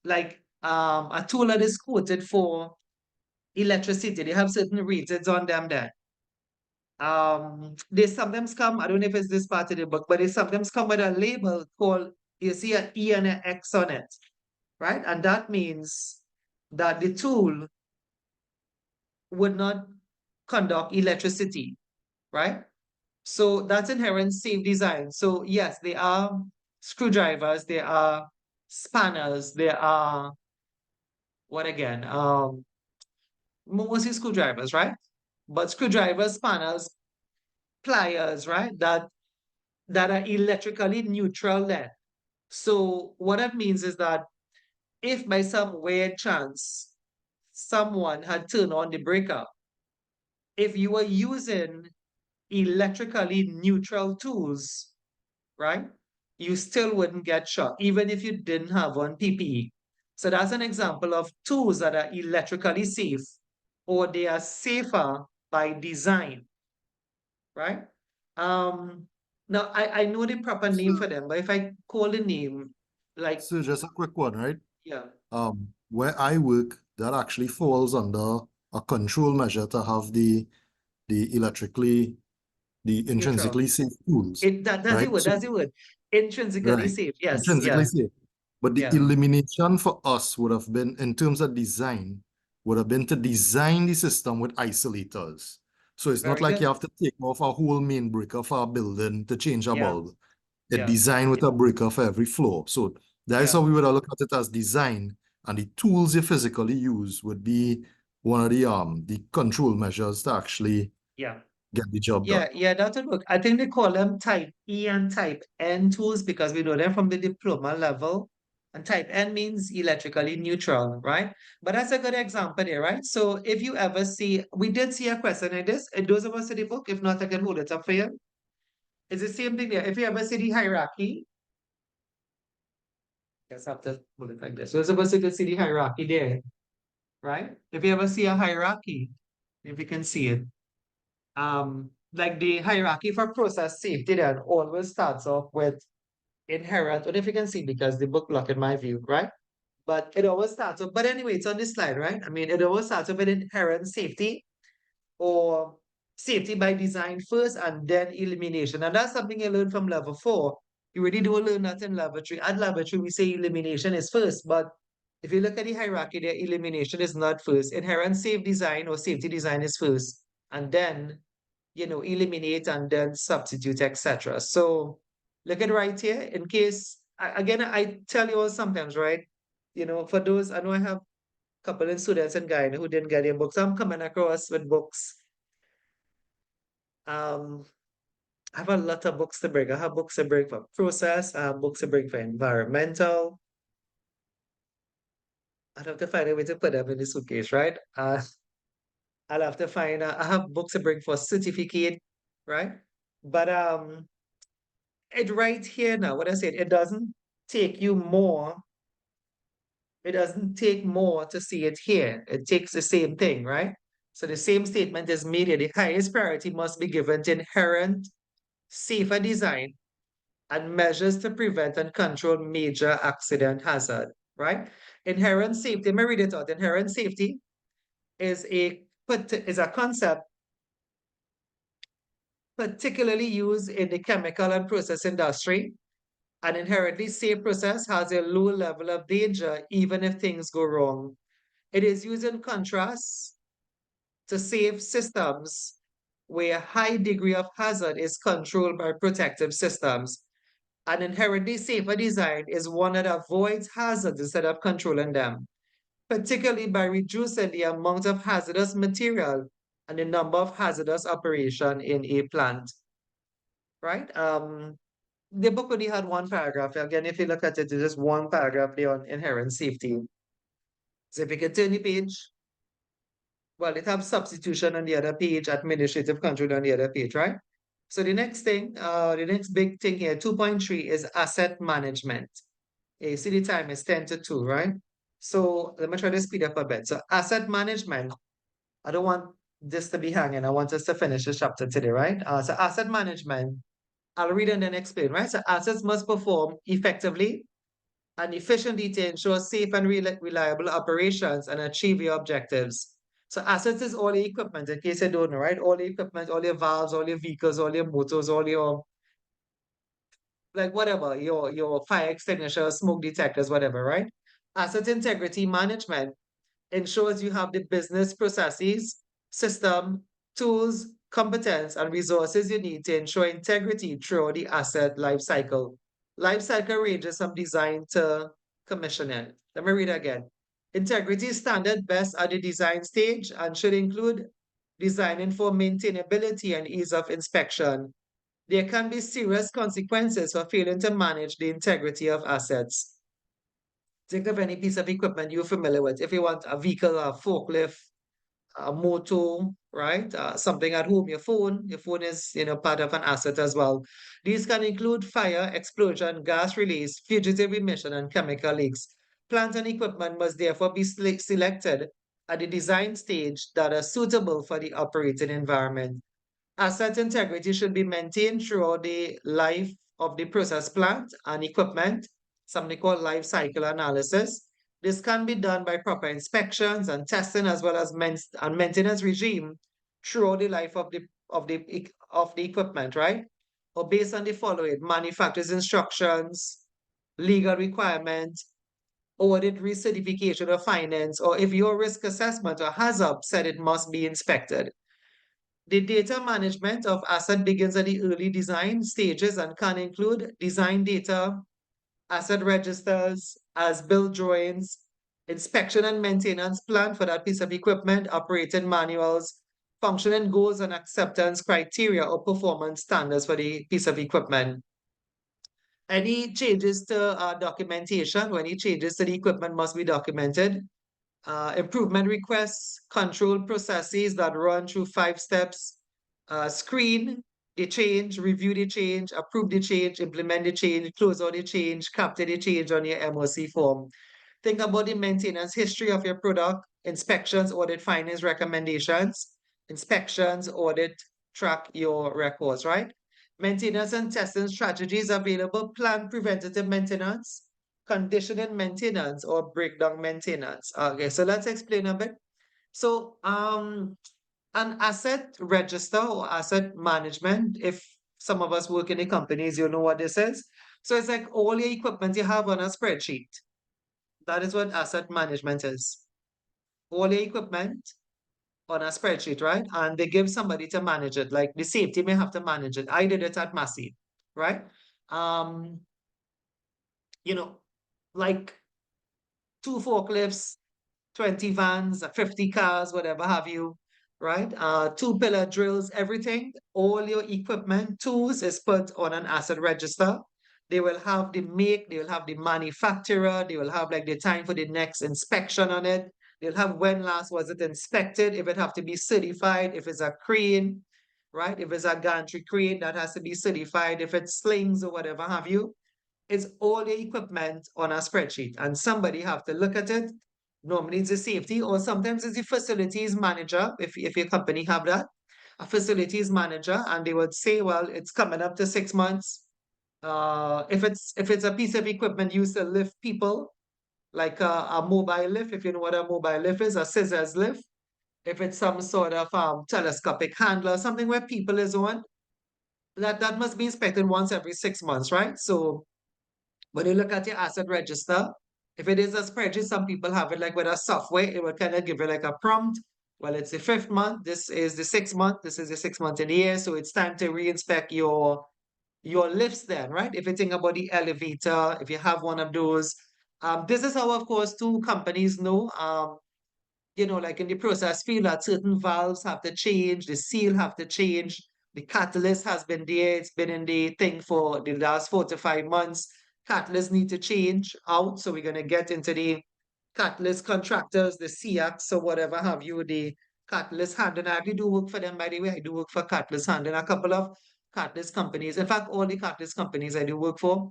like a tool that is quoted for electricity. They have certain ratings on them there. They sometimes come, I don't know if it's this part of the book, but they sometimes come with a label called, you see an E and an X on it, right? And that means that the tool would not conduct electricity, right? So that's inherent safe design. So yes, there are screwdrivers, there are spanners, there are what again? Mostly screwdrivers, right? But screwdrivers, spanners, pliers, right? That are electrically neutral then. So what that means is that if by some weird chance someone had turned on the breaker, if you were using electrically neutral tools, right, you still wouldn't get shot, even if you didn't have on PPE. So that's an example of tools that are electrically safe, or they are safer by design, right? Now I know the proper name for them, but if I call the name, like, So just a quick one, right? yeah, Where I work, that actually falls under a control measure to have the electrically, the neutral. intrinsically safe tools, That's right? the word, So, that's the word. Intrinsically right, safe, yes, intrinsically yeah, safe. But the yeah, elimination for us would have been, in terms of design, would have been to design the system with isolators. So it's not very like you good. have to take off a whole main breaker for a building to change a Yeah, bulb. It yeah, designed with a breaker for every floor. So that is yeah. how we would have looked at it as design, and the tools you physically use would be one of the control measures to actually Yeah. get the job done. Yeah, that would work. I think they call them type E and type N tools because we know them from the diploma level. And type N means electrically neutral, right? But that's a good example there, right? So if you ever see, we did see a question like this. Those of us in the book, if not, I can hold it up for you. It's the same thing there. If you ever see the hierarchy, just have to hold it like this. So those of us who can see the hierarchy there, right? If you ever see a hierarchy, if you can see it, like the hierarchy for process safety then always starts off with inherent, I don't know if you can see because the book block in my view, right? But it always starts off, but anyway, it's on this slide, right? I mean, it always starts off with inherent safety, or safety by design first and then elimination. And that's something you learn from level 4. You really don't learn that in level 3. At level 3, we say elimination is first, but if you look at the hierarchy there, elimination is not first. Inherent safe design or safety design is first, and then eliminate and then substitute, etc. So look at right here, in case, again, I tell you all sometimes, right? For those, I know I have a couple of students in Guyana who didn't get their books. I'm coming across with books. I have a lot of books to bring. I have books to bring for process, I have books to bring for environmental. I'd have to find a way to put them in the suitcase, right? I'll have to find, I have books to bring for certificate, right? But it right here now, what I said, it doesn't take more to see it here. It takes the same thing, right? So the same statement is made here. The highest priority must be given to inherent safer design and measures to prevent and control major accident hazard, right? Inherent safety, let me read it out. Inherent safety is a concept particularly used in the chemical and process industry. An inherently safe process has a low level of danger, even if things go wrong. It is used in contrast to safe systems where a high degree of hazard is controlled by protective systems. An inherently safer design is one that avoids hazards instead of controlling them, particularly by reducing the amount of hazardous material and the number of hazardous operations in a plant, right? The book only had one paragraph. Again, if you look at it, it's just one paragraph there on inherent safety. So if you can turn the page, well, it has substitution on the other page, administrative control on the other page, right? So the next thing, the next big thing here, 2.3 is asset management. You see the time is 10 to 2, right? So let me try to speed up a bit. So asset management, I don't want this to be hanging. I want us to finish this chapter today, right? So asset management, I'll read and then explain, right? So assets must perform effectively and efficiently to ensure safe and reliable operations and achieve your objectives. So assets is all the equipment, in case you don't know, right? All the equipment, all your valves, all your vehicles, all your motors, all your, like whatever, your fire extinguishers, smoke detectors, whatever, right? Asset integrity management ensures you have the business processes, system, tools, competence, and resources you need to ensure integrity throughout the asset life cycle. Life cycle ranges from design to commissioning. Let me read again. Integrity is standard best at the design stage and should include designing for maintainability and ease of inspection, there can be serious consequences for failing to manage the integrity of assets. Think of any piece of equipment you're familiar with. If you want a vehicle, a forklift, a motor, right? Something at home, your phone is, part of an asset as well. These can include fire, explosion, gas release, fugitive emission, and chemical leaks. Plant and equipment must therefore be selected at the design stage that are suitable for the operating environment. Asset integrity should be maintained throughout the life of the process plant and equipment, something called life cycle analysis. This can be done by proper inspections and testing, as well as maintenance regime throughout the life of the equipment, right? Or based on the following: manufacturer's instructions, legal requirements, audit recertification or finance, or if your risk assessment or hazard said it must be inspected. The data management of asset begins at the early design stages and can include design data, asset registers, as-built drawings, inspection and maintenance plan for that piece of equipment, operating manuals, functioning goals and acceptance criteria or performance standards for the piece of equipment. Any changes to documentation or any changes to the equipment must be documented. Improvement requests, control processes that run through 5 steps, screen the change, review the change, approve the change, implement the change, close out the change, capture the change on your MOC form. Think about the maintenance history of your product, inspections, audit findings, recommendations, inspections, audit, track your records, right? Maintenance and testing strategies available, plan preventative maintenance, conditioning maintenance, or breakdown maintenance. Okay, so let's explain a bit. So an asset register or asset management, if some of us work in the companies, you know what this is. So it's like all your equipment you have on a spreadsheet. That is what asset management is. All your equipment on a spreadsheet, right? And they give somebody to manage it. Like the safety may have to manage it. I did it at Massey, right? Like 2 forklifts, 20 vans, 50 cars, whatever have you, right? 2 pillar drills, everything, all your equipment, tools is put on an asset register. They will have the make, they will have the manufacturer, they will have like the time for the next inspection on it. They'll have when last was it inspected, if it have to be certified, if it's a crane, right? If it's a gantry crane, that has to be certified, if it's slings or whatever have you. It's all the equipment on a spreadsheet and somebody have to look at it. Normally it's the safety or sometimes it's the facilities manager, if your company have that, a facilities manager, and they would say, well, it's coming up to 6 months. If it's a piece of equipment used to lift people, like a mobile lift, if you know what a mobile lift is, a scissors lift. If it's some sort of telescopic handler, something where people is on, that must be inspected once every 6 months, right? So when you look at your asset register, if it is a spreadsheet, some people have it like with a software, it will kind of give you like a prompt. Well, it's the 5th month, this is the 6th month, this is the 6th month in the year, so it's time to re-inspect your lifts then, right? If you think about the elevator, if you have one of those, this is how, of course, 2 companies know, like in the process field, that certain valves have to change, the seal have to change, the catalyst has been there, it's been in the thing for the last 4 to 5 months. Catalysts need to change out, so we're going to get into the catalyst contractors, the CX or whatever have you, the catalyst handling. I actually do work for them, by the way. I do work for catalyst handling, a couple of catalyst companies. In fact, all the catalyst companies I do work for.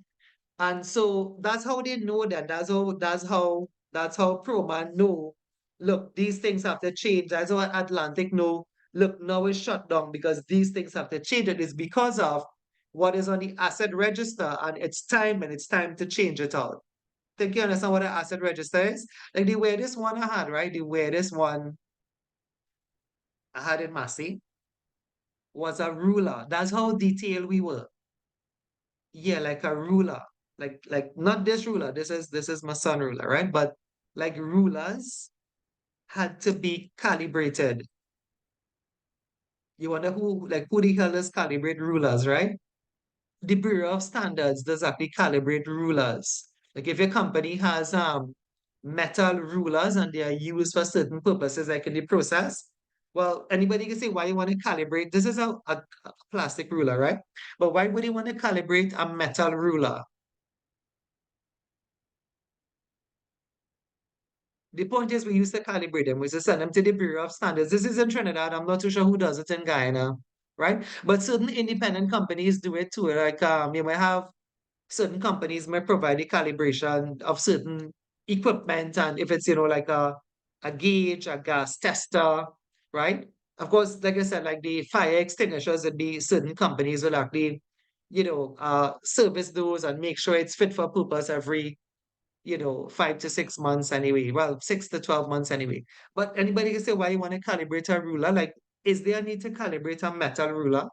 And so that's how they know that. That's how ProMan know. Look, these things have to change. That's how Atlantic know. Look, now it's shut down because these things have to change. It is because of what is on the asset register, and it's time to change it out. Think you understand what an asset register is? Like the weirdest one I had, right? The weirdest one I had in Massey was a ruler. That's how detailed we were. Yeah, like a ruler. Like not this ruler. This is my son ruler, right? But like rulers had to be calibrated. You wonder who the hell does calibrate rulers, right? The Bureau of Standards does actually calibrate rulers. Like if your company has metal rulers and they are used for certain purposes, like in the process, Well, anybody can say why you want to calibrate. This is a plastic ruler, right? But why would you want to calibrate a metal ruler? The point is we used to calibrate them. We used to send them to the Bureau of Standards. This is in Trinidad. I'm not too sure who does it in Guyana, right? But certain independent companies do it too. Like you might have certain companies might provide the calibration of certain equipment, and if it's like a gauge, a gas tester, right? Of course, like I said, like the fire extinguishers, would be certain companies will actually, service those and make sure it's fit for purpose every 5 to 6 months anyway. Well, 6 to 12 months anyway. But anybody can say why you want to calibrate a ruler? Like, is there a need to calibrate a metal ruler?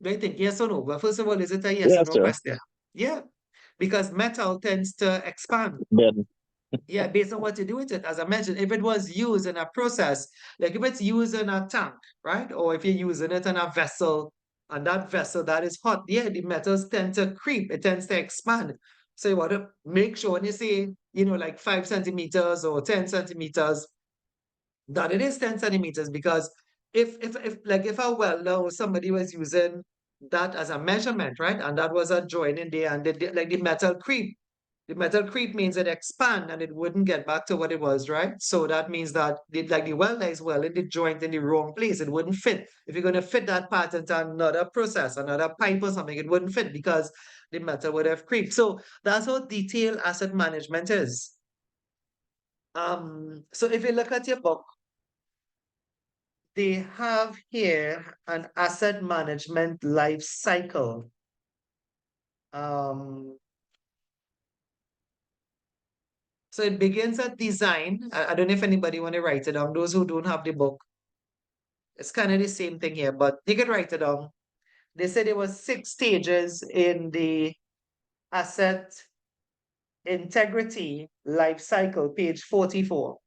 Do you think yes or no? Well, first of all, is it a yes or Yes, no sir. question? Yeah, because metal tends to expand. Then Yeah, based on what you do with it. As I mentioned, if it was used in a process, like if it's used in a tank, right? Or if you're using it in a vessel, and that vessel that is hot, yeah, the metals tend to creep, it tends to expand. So you want to make sure when you say, like 5 centimeters or 10 centimeters, that it is 10 centimeters, because if a welder or somebody was using that as a measurement, right? And that was a joint in there, and like the metal creep. The metal creep means it expand and it wouldn't get back to what it was, right? So that means that like the welder is well in the joint in the wrong place. It wouldn't fit. If you're going to fit that part into another process, another pipe or something, it wouldn't fit because the metal would have creeped. So that's how detailed asset management is. So if you look at your book, they have here an asset management life cycle. So it begins at design. I don't know if anybody want to write it down. Those who don't have the book, it's kind of the same thing here, but you can write it down. They said there was 6 stages in the asset integrity life cycle, page 44.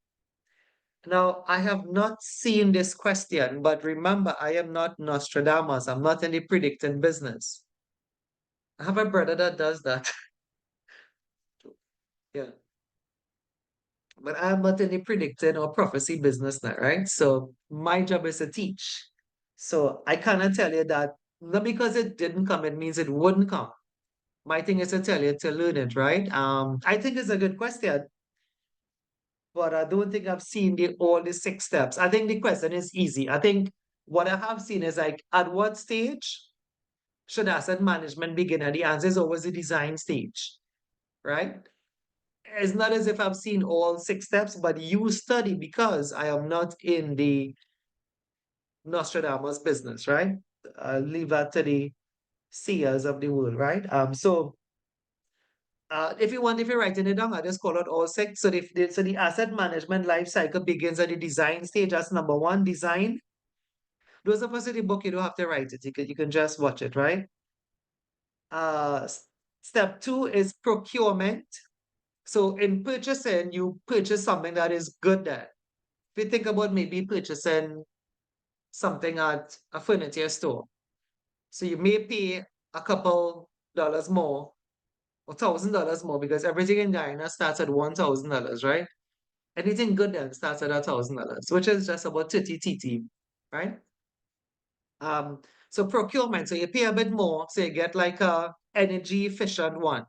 Now, I have not seen this question, but remember, I am not Nostradamus. I'm not in the predicting business. I have a brother that does that. Yeah. But I'm not in the predicting or prophecy business now, right? So my job is to teach. So I cannot tell you that not because it didn't come, it means it wouldn't come. My thing is to tell you to learn it, right? I think it's a good question, but I don't think I've seen all the 6 steps. I think the question is easy. I think what I have seen is like, at what stage should asset management begin? And the answer is always the design stage, right? It's not as if I've seen all 6 steps, but you study, because I am not in the Nostradamus business, right? I'll leave that to the seers of the world, right? If you writing it down, I just call it all 6. So the asset management life cycle begins at the design stage. That's number 1, design. Those of us in the book, you don't have to write it. You can just watch it, right? Step 2 is procurement. So in purchasing, you purchase something that is good there. If you think about maybe purchasing something at a furniture store, so you may pay a couple dollars more or $1,000 more, because everything in Guyana starts at $1,000, right? Anything good then starts at $1,000, which is just about 30 TT, right? So procurement, so you pay a bit more, so you get like a energy efficient one,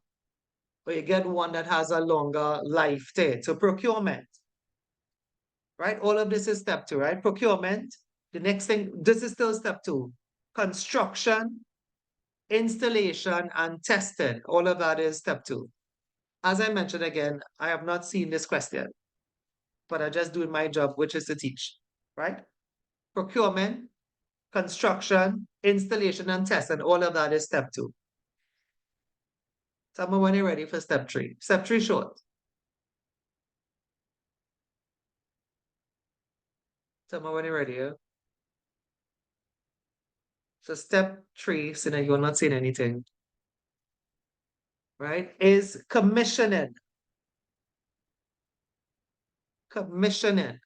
or you get one that has a longer life to it. So procurement, right? All of this is step 2, right? Procurement. The next thing, this is still step 2. Construction, installation, and testing. All of that is step 2. As I mentioned again, I have not seen this question, but I just doing my job, which is to teach, right? Procurement, construction, installation, and testing. All of that is step 2. Tell me when you're ready for step 3. Step 3 short. Tell me when you're ready. Yeah? So step 3, so now you're not saying anything, right? Is commissioning. Commissioning.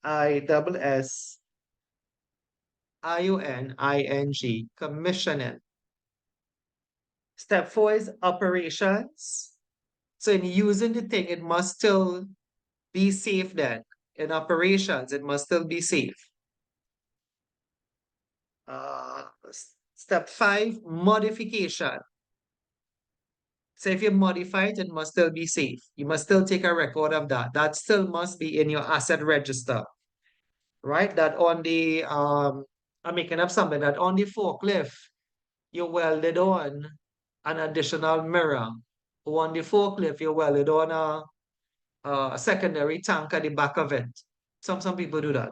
COMMISSIONING. Commissioning. Step 4 is operations. So in using the thing, it must still be safe then. in operations, it must still be safe. Step 5, modification. So if you modify it, it must still be safe. You must still take a record of that. That still must be in your asset register, right? That on the, I'm making up something, that on the forklift, you welded on an additional mirror. Or on the forklift, you welded on a secondary tank at the back of it. Some people do that,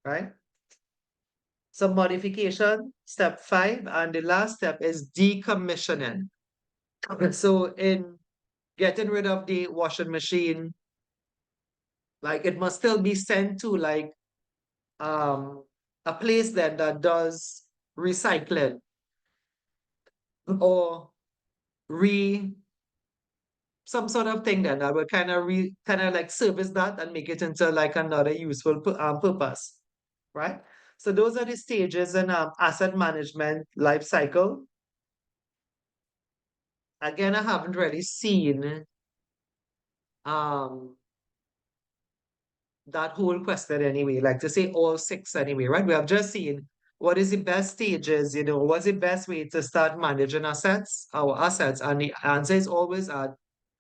right? So modification, step 5, and the last step is decommissioning. So in getting rid of the washing machine, like it must still be sent to like a place then that does recycling or some sort of thing then that would kind of like service that and make it into like another useful purpose, right? So those are the stages in asset management life cycle. Again, I haven't really seen that whole question anyway, like to say all 6 anyway, right? We have just seen what is the best stages, what's the best way to start managing our assets, and the answer is always at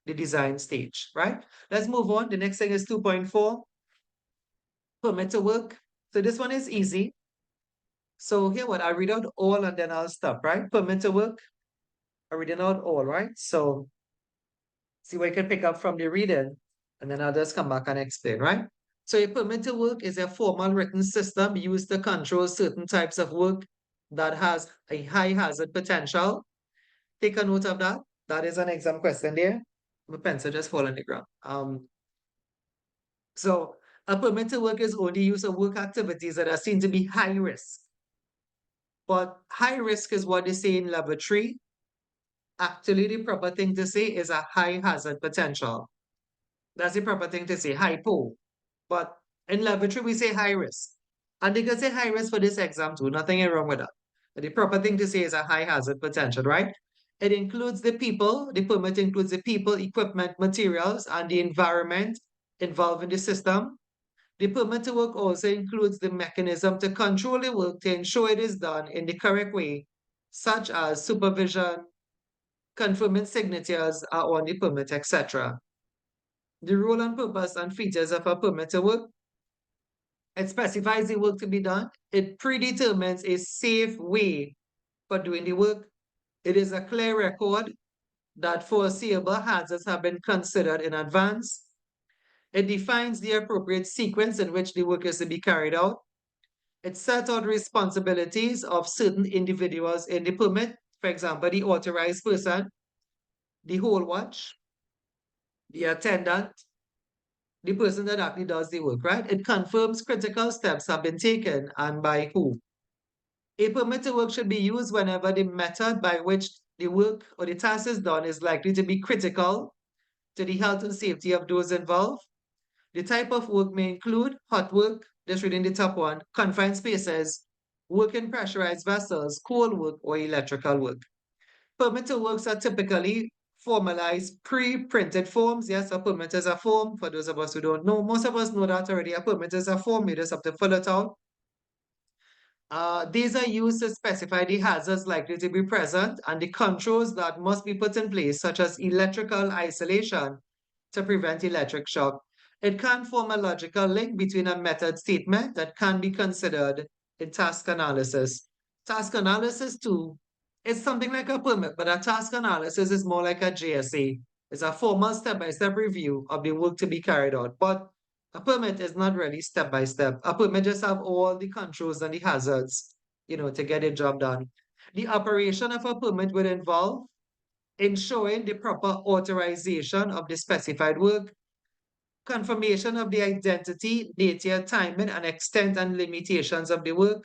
the design stage, right? Let's move on. The next thing is 2.4, permit to work. So this one is easy. So here what I read out all and then I'll stop, right? Permit to work. I read it out all, right? So see what you can pick up from the reading, and then I'll just come back and explain, right? So a permit to work is a formal written system used to control certain types of work that has a high hazard potential. Take a note of that. That is an exam question there. My pencil just fall on the ground. So a permit to work is only used for work activities that are seen to be high risk. But high risk is what they say in level 3. Actually, the proper thing to say is a high hazard potential. That's the proper thing to say, hypo. But in level 3, we say high risk. And they can say high risk for this exam too, nothing wrong with that. But the proper thing to say is a high hazard potential, right? It includes the people, the permit includes the people, equipment, materials, and the environment involved in the system. The permit to work also includes the mechanism to control the work to ensure it is done in the correct way, such as supervision, confirming signatures are on the permit, etc. The role and purpose and features of a permit to work. It specifies the work to be done. It predetermines a safe way for doing the work. It is a clear record that foreseeable hazards have been considered in advance. It defines the appropriate sequence in which the work is to be carried out. It sets out responsibilities of certain individuals in the permit, for example, the authorized person, the whole watch, the attendant, the person that actually does the work, right? It confirms critical steps have been taken and by who. A permit to work should be used whenever the method by which the work or the task is done is likely to be critical to the health and safety of those involved. The type of work may include hot work, just reading the top one, confined spaces, work in pressurized vessels, cold work, or electrical work. Permit to works are typically formalized pre-printed forms. Yes, a permit is a form. For those of us who don't know, most of us know that already. A permit is a form. You just have to fill it out. These are used to specify the hazards likely to be present and the controls that must be put in place, such as electrical isolation to prevent electric shock. It can form a logical link between a method statement that can be considered in task analysis. Task analysis too, it's something like a permit, but a task analysis is more like a JSA. It's a formal step-by-step review of the work to be carried out. But a permit is not really step-by-step. A permit just have all the controls and the hazards, to get a job done. The operation of a permit would involve ensuring the proper authorization of the specified work, confirmation of the identity, nature, timing, and extent and limitations of the work,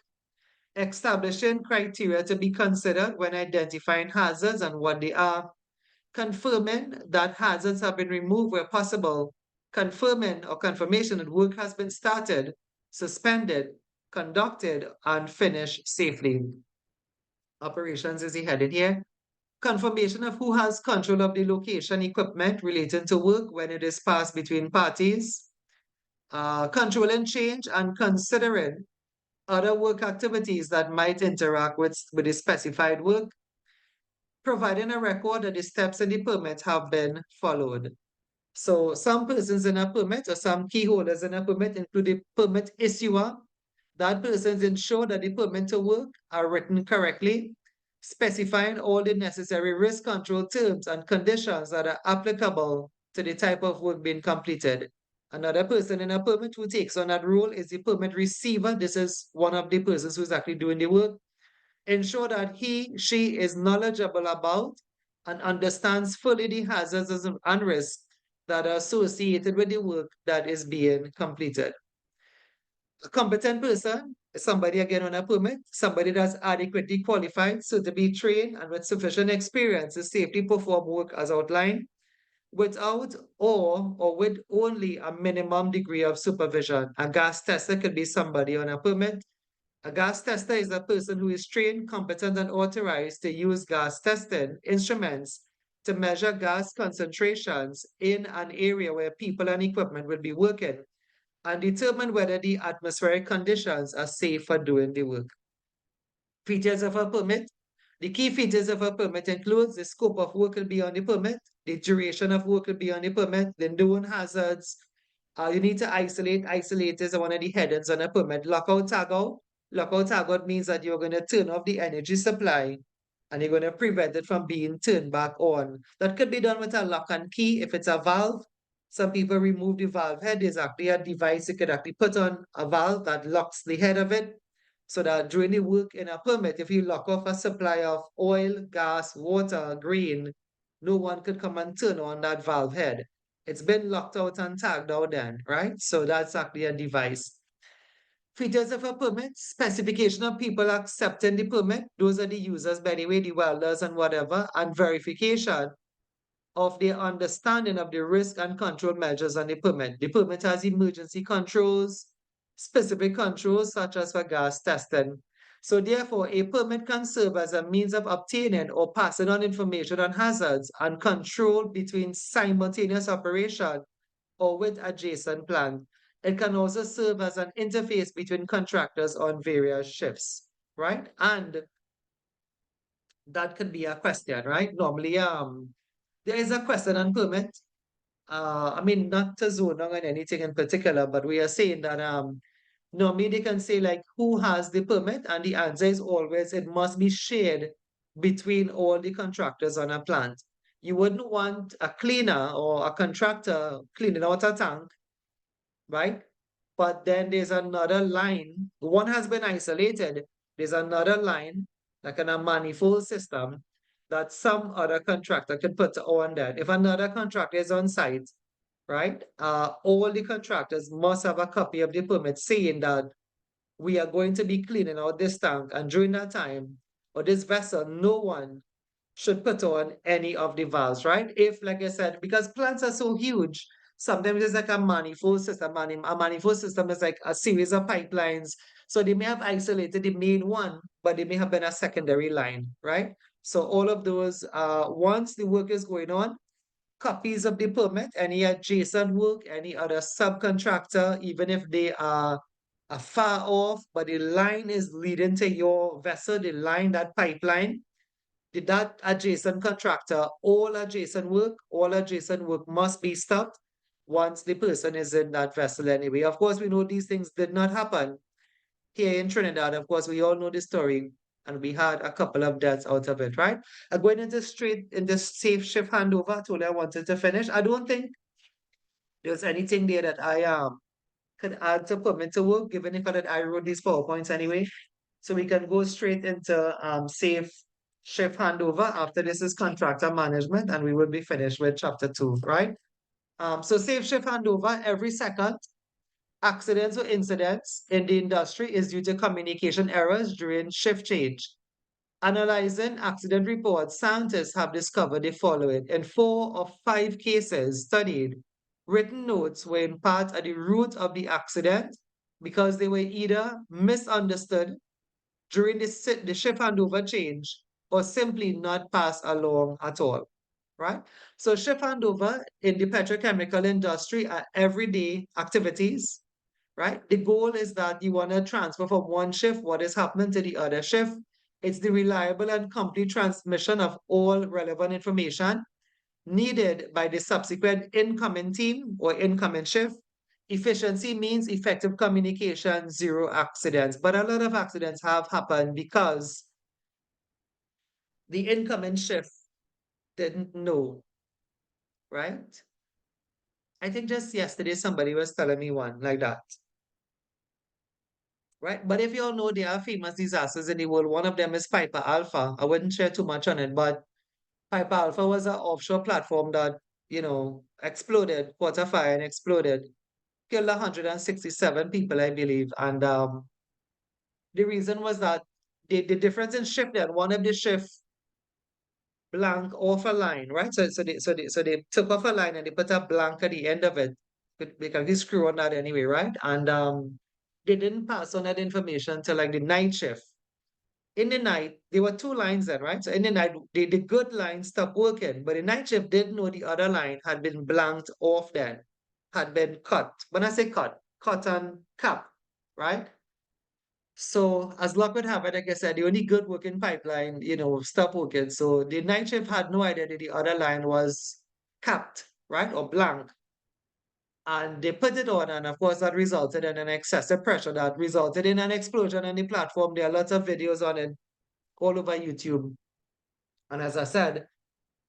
establishing criteria to be considered when identifying hazards and what they are, confirming that hazards have been removed where possible, confirming or confirmation that work has been started, suspended, conducted, and finished safely. Operations is the heading here. Confirmation of who has control of the location equipment relating to work when it is passed between parties. controlling change and considering other work activities that might interact with the specified work, providing a record that the steps in the permit have been followed. So some persons in a permit or some key holders in a permit include the permit issuer. That persons ensure that the permit to work are written correctly, specifying all the necessary risk control terms and conditions that are applicable to the type of work being completed. Another person in a permit who takes on that role is the permit receiver. This is one of the persons who's actually doing the work. Ensure that she is knowledgeable about and understands fully the hazards and risks that are associated with the work that is being completed. A competent person is somebody again on a permit, somebody that's adequately qualified, suitably trained, and with sufficient experience to safely perform work as outlined, without or with only a minimum degree of supervision. A gas tester could be somebody on a permit. A gas tester is a person who is trained, competent, and authorized to use gas testing instruments to measure gas concentrations in an area where people and equipment will be working and determine whether the atmospheric conditions are safe for doing the work. Features of a permit. The key features of a permit includes the scope of work will be on the permit, the duration of work will be on the permit, the known hazards. You need to isolate. Isolate is one of the headings on a permit. Lockout, tag out. Lockout, tag out means that you're going to turn off the energy supply and you're going to prevent it from being turned back on. That could be done with a lock and key. If it's a valve, some people remove the valve head. There's actually a device you could actually put on a valve that locks the head of it so that during the work in a permit, if you lock off a supply of oil, gas, water, grain, no one could come and turn on that valve head. It's been locked out and tagged out then, right? So that's actually a device. Features of a permit, specification of people accepting the permit. Those are the users, by the way, the welders and whatever, and verification of their understanding of the risk and control measures on the permit. The permit has emergency controls, specific controls such as for gas testing. So therefore, a permit can serve as a means of obtaining or passing on information on hazards and control between simultaneous operation or with adjacent plant. It can also serve as an interface between contractors on various shifts, right? And that could be a question, right? Normally, there is a question on permit. I mean, not to zone on anything in particular, but we are saying that normally they can say like who has the permit, and the answer is always it must be shared between all the contractors on a plant. You wouldn't want a cleaner or a contractor cleaning out a tank, right? But then there's another line. One has been isolated. There's another line, like in a manifold system, that some other contractor could put on that. If another contractor is on site, right? All the contractors must have a copy of the permit saying that we are going to be cleaning out this tank, and during that time, or this vessel, no one should put on any of the valves, right? If, like I said, because plants are so huge, sometimes it's like a manifold system. A manifold system is like a series of pipelines. So they may have isolated the main one, but they may have been a secondary line, right? So all of those, once the work is going on, copies of the permit, any adjacent work, any other subcontractor, even if they are far off, but the line is leading to your vessel, the line, that pipeline, that adjacent contractor, all adjacent work must be stopped once the person is in that vessel anyway. Of course, we know these things did not happen here in Trinidad. Of course, we all know the story, and we had a couple of deaths out of it, right? I'm going into straight into safe shift handover. I told you I wanted to finish. I don't think there's anything there that I could add to permit to work, given the fact that I wrote these PowerPoints anyway. So we can go straight into safe shift handover. After this is contractor management, and we will be finished with chapter 2, right? So safe shift handover, every second accidents or incidents in the industry is due to communication errors during shift change. Analyzing accident reports, scientists have discovered the following. In 4 of 5 cases studied, written notes were in part at the root of the accident because they were either misunderstood during the shift handover change or simply not passed along at all, right? So shift handover in the petrochemical industry are everyday activities, right? The goal is that you want to transfer from one shift what is happening to the other shift. It's the reliable and complete transmission of all relevant information needed by the subsequent incoming team or incoming shift. Efficiency means effective communication, zero accidents. But a lot of accidents have happened because the incoming shift didn't know, right? I think just yesterday somebody was telling me one like that. Right? But if you all know there are famous disasters in the world, one of them is Piper Alpha. I wouldn't share too much on it, but Piper Alpha was an offshore platform that, exploded, caught a fire and exploded, killed 167 people, I believe. And the reason was that the difference in shift that one of the shift blank off a line, right? So they took off a line and they put a blank at the end of it. Because they screw on that anyway, right? And they didn't pass on that information to like the night shift. In the night, there were two lines then, right? So in the night, the good line stopped working, but the night shift didn't know the other line had been blanked off then, had been cut. When I say cut and cap, right? So as luck would have it, like I said, the only good working pipeline, stopped working. So the night shift had no idea that the other line was capped, right? Or blank. And they put it on, and of course, that resulted in an excessive pressure that resulted in an explosion on the platform. There are lots of videos on it all over YouTube. And as I said,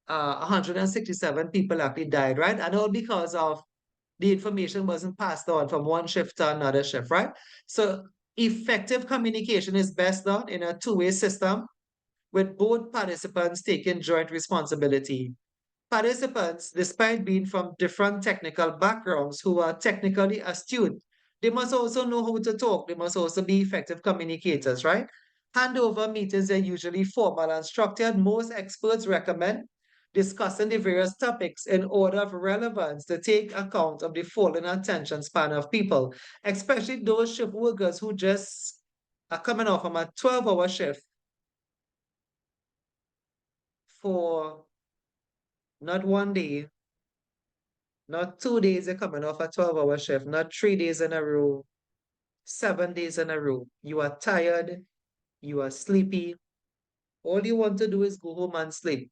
167 people actually died, right? And all because of the information wasn't passed on from one shift to another shift, right? So effective communication is best done in a two-way system with both participants taking joint responsibility. Participants, despite being from different technical backgrounds who are technically astute, they must also know how to talk. They must also be effective communicators, right? Handover meetings are usually formal and structured. Most experts recommend discussing the various topics in order of relevance to take account of the falling attention span of people, especially those shift workers who just are coming off from a 12-hour shift for not one day, not 2 days, you're coming off a 12-hour shift, not 3 days in a row, 7 days in a row. You are tired, you are sleepy. All you want to do is go home and sleep,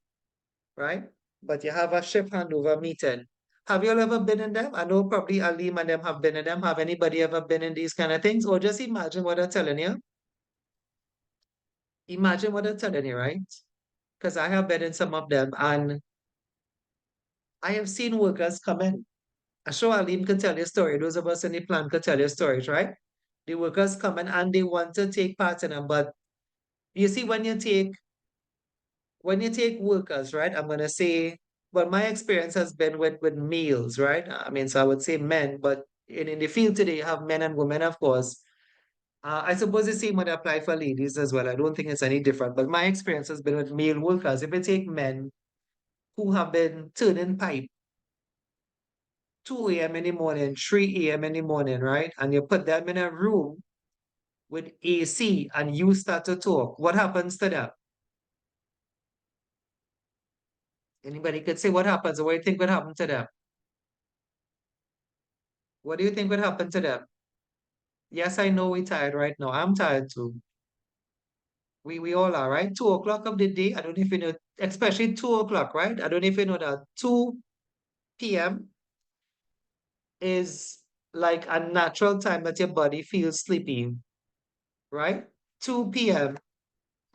right? But you have a shift handover meeting. Have you all ever been in them? I know probably Alim and them have been in them. Have anybody ever been in these kind of things? Or just imagine what I'm telling you. Imagine what I'm telling you, right? Because I have been in some of them and I have seen workers come in. I'm sure Alim can tell you a story. Those of us in the plant can tell you stories, right? The workers come in and they want to take part in them. But you see, when you take workers, right? I'm gonna say, well, my experience has been with males, right? I mean, so I would say men, but in the field today, you have men and women, of course. I suppose the same would apply for ladies as well. I don't think it's any different. But my experience has been with male workers. If you take men who have been turning pipe 2 a.m. in the morning, 3 a.m. in the morning, right? And you put them in a room with AC and you start to talk, what happens to them? Anybody could say what happens, or what do you think would happen to them? What do you think would happen to them? Yes, I know we're tired right now. I'm tired too. We all are, right? 2 o'clock of the day. I don't know if you know, especially 2 o'clock, right? I don't know if you know that 2 p.m. is like a natural time that your body feels sleepy, right? 2 p.m.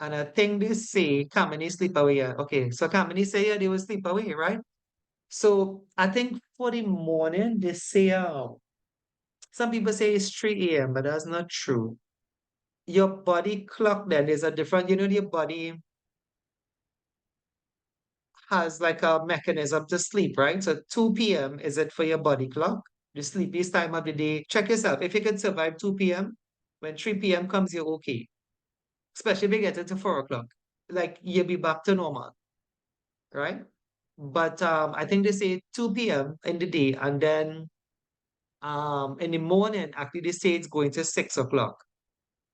And I think they say Kamini sleep away. Yeah. Okay, so Kamini say yeah, they will sleep away, right? So I think for the morning, they say some people say it's 3 a.m., but that's not true. Your body clock then is a different, your body has like a mechanism to sleep, right? So 2 p.m. is it for your body clock, the sleepiest time of the day. Check yourself. If you can survive 2 p.m., when 3 p.m. comes, you're okay. Especially if you get into 4 o'clock. Like you'll be back to normal, right? But I think they say 2 p.m. in the day, and then in the morning, actually they say it's going to 6 o'clock,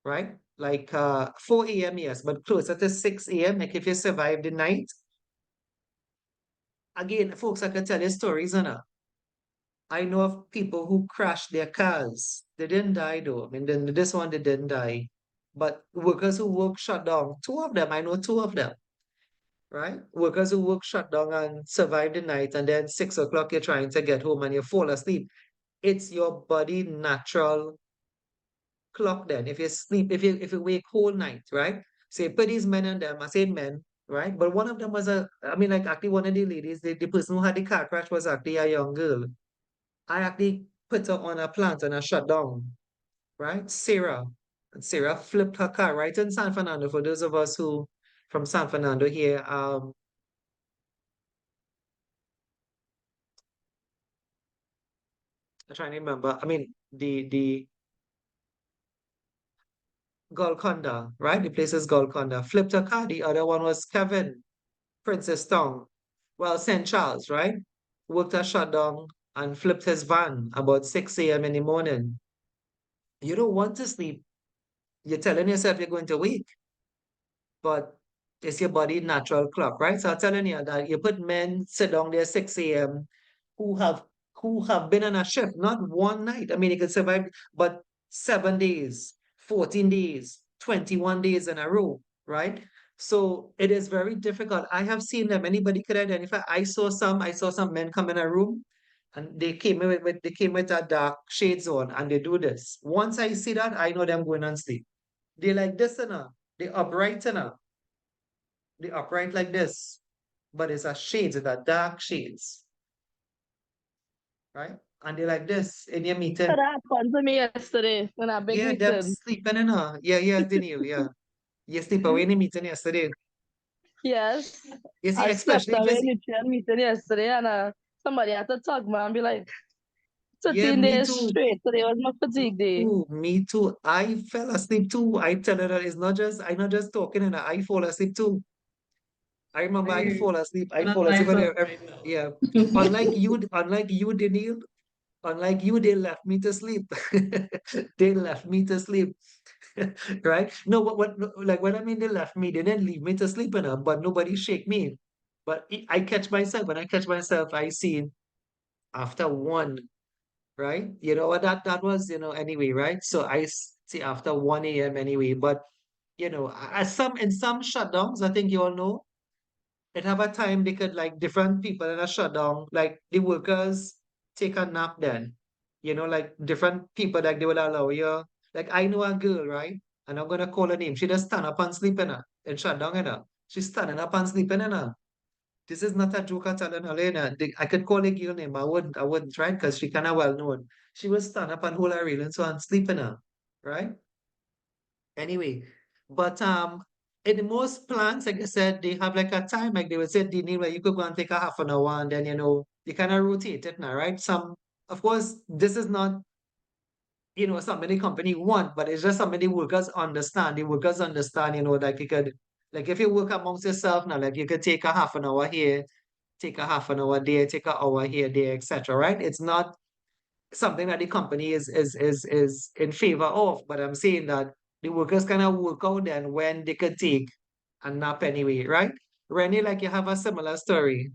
right? Like 4 a.m., yes, but closer to 6 a.m. Like if you survive the night, again, folks, I could tell you stories, I know of people who crashed their cars. They didn't die though. I mean, then this one they didn't die. But workers who work shut down, two of them, I know two of them, right? Workers who work shut down and survive the night, and then 6 o'clock you're trying to get home and you fall asleep. It's your body natural clock then. If you sleep, if you wake whole night, right? So you put these men and them, I say men, right? But one of them was I mean, like actually one of the ladies, the person who had the car crash was actually a young girl. I actually put her on a plant and a shutdown, right? Sarah. And Sarah flipped her car right in San Fernando. For those of us who from San Fernando here, I'm trying to remember. I mean, the Golconda, right? The place is Golconda. Flipped her car. The other one was Kevin, Princess Town. Well, St. Charles, right? Worked a shutdown and flipped his van about 6 a.m. in the morning. You don't want to sleep. You're telling yourself you're going to wake, but it's your body natural clock, right? So I'm telling you that you put men sit down there 6 a.m. who have been on a shift, not one night. I mean, you could survive, but 7 days, 14 days, 21 days in a row, right? So it is very difficult. I have seen them. Anybody could identify. I saw some men come in a room and they came in with a dark shades on and they do this. Once I see that, I know them going on sleep. They like this they upright they upright like this, but it's a shades, it's a dark shades, right? And they like this in your meeting. That happened to me yesterday in a big Yeah, them meeting. sleeping in yeah, Daniel, yeah. You sleep away in the meeting yesterday. Yes. You see, I slept especially if away it's, in the chair meeting yesterday and somebody had to tug me and be like, yeah, 13 me days too. straight. Today was my fatigue day. Ooh, me too. I fell asleep too. I tell her that it's not just, I'm not just talking and I fall asleep too. I remember I fall asleep. I fall asleep on yeah. Unlike you, Daniel, unlike you, they left me to sleep. They left me to sleep. Right? No, like what I mean, they left me, they didn't leave me to sleep enough, but nobody shake me. But I catch myself, when I catch myself, I see after one, right? You know what that was, anyway, right? So see after 1 a.m. anyway. But in some shutdowns, I think you all know, it have a time they could like different people in a shutdown, like the workers take a nap then. Like different people like they will allow you. Like I know a girl, right? And I'm gonna call her name. She just stand up and sleep in her and shut down in her. She's standing up and sleeping in her. This is not a joke at all, Elena. I could call a girl name. I wouldn't try because she kinda well known. She will stand up and hold her railing so and sleep in her, right? Anyway, but in most plants, like I said, they have like a time, like they would say, Dini, where you could go and take a half an hour and then you kind of rotate it now, right? Of course, this is not, something the company want, but it's just something the workers understand. The workers understand, like you could, like if you work amongst yourself now, like you could take a half an hour here, take a half an hour there, take an hour here, there, etc. Right? It's not something that the company is in favor of. But I'm saying that the workers kind of work out then when they could take a nap anyway, right? Rennie, like you have a similar story.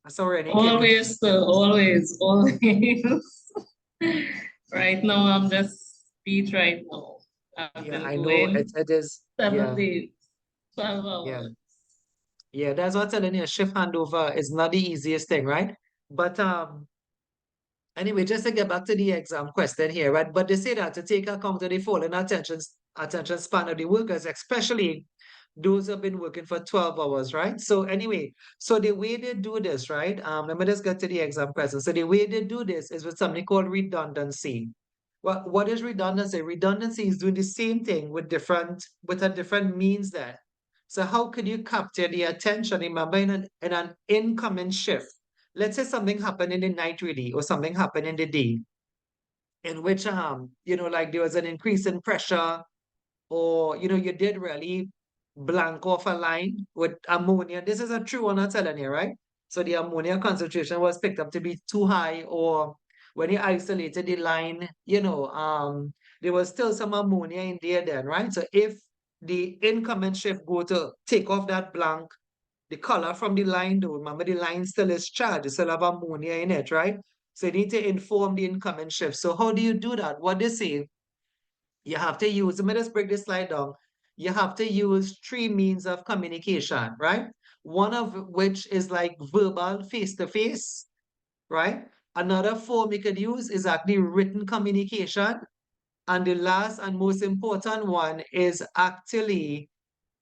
I saw Rennie came in. Always, sir, always, always. Right now, I'm just beat right now. I've Yeah, been I know going it is. 7 days, 12 Yeah, hours. yeah. That's what I'm telling you. Shift handover is not the easiest thing, right? But anyway, just to get back to the exam question here, right? But they say that to take account of the falling attention span of the workers, especially those who have been working for 12 hours, right? So anyway, so the way they do this, right? Let me just get to the exam question. So the way they do this is with something called redundancy. What is redundancy? Redundancy is doing the same thing with a different means there. So how could you capture the attention, remember, in an incoming shift? Let's say something happened in the night really, or something happened in the day, in which like there was an increase in pressure, or you did really blank off a line with ammonia. This is a true one, I'm telling you, right? So the ammonia concentration was picked up to be too high, or when you isolated the line, there was still some ammonia in there then, right? So if the incoming shift go to take off that blank, the color from the line though. Remember, the line still is charged, it still have ammonia in it, right? So you need to inform the incoming shift. So how do you do that? What they say, you have to use, let me just break this slide down. You have to use 3 means of communication, right? One of which is like verbal face-to-face, right? Another form you could use is actually written communication. And the last and most important one is actually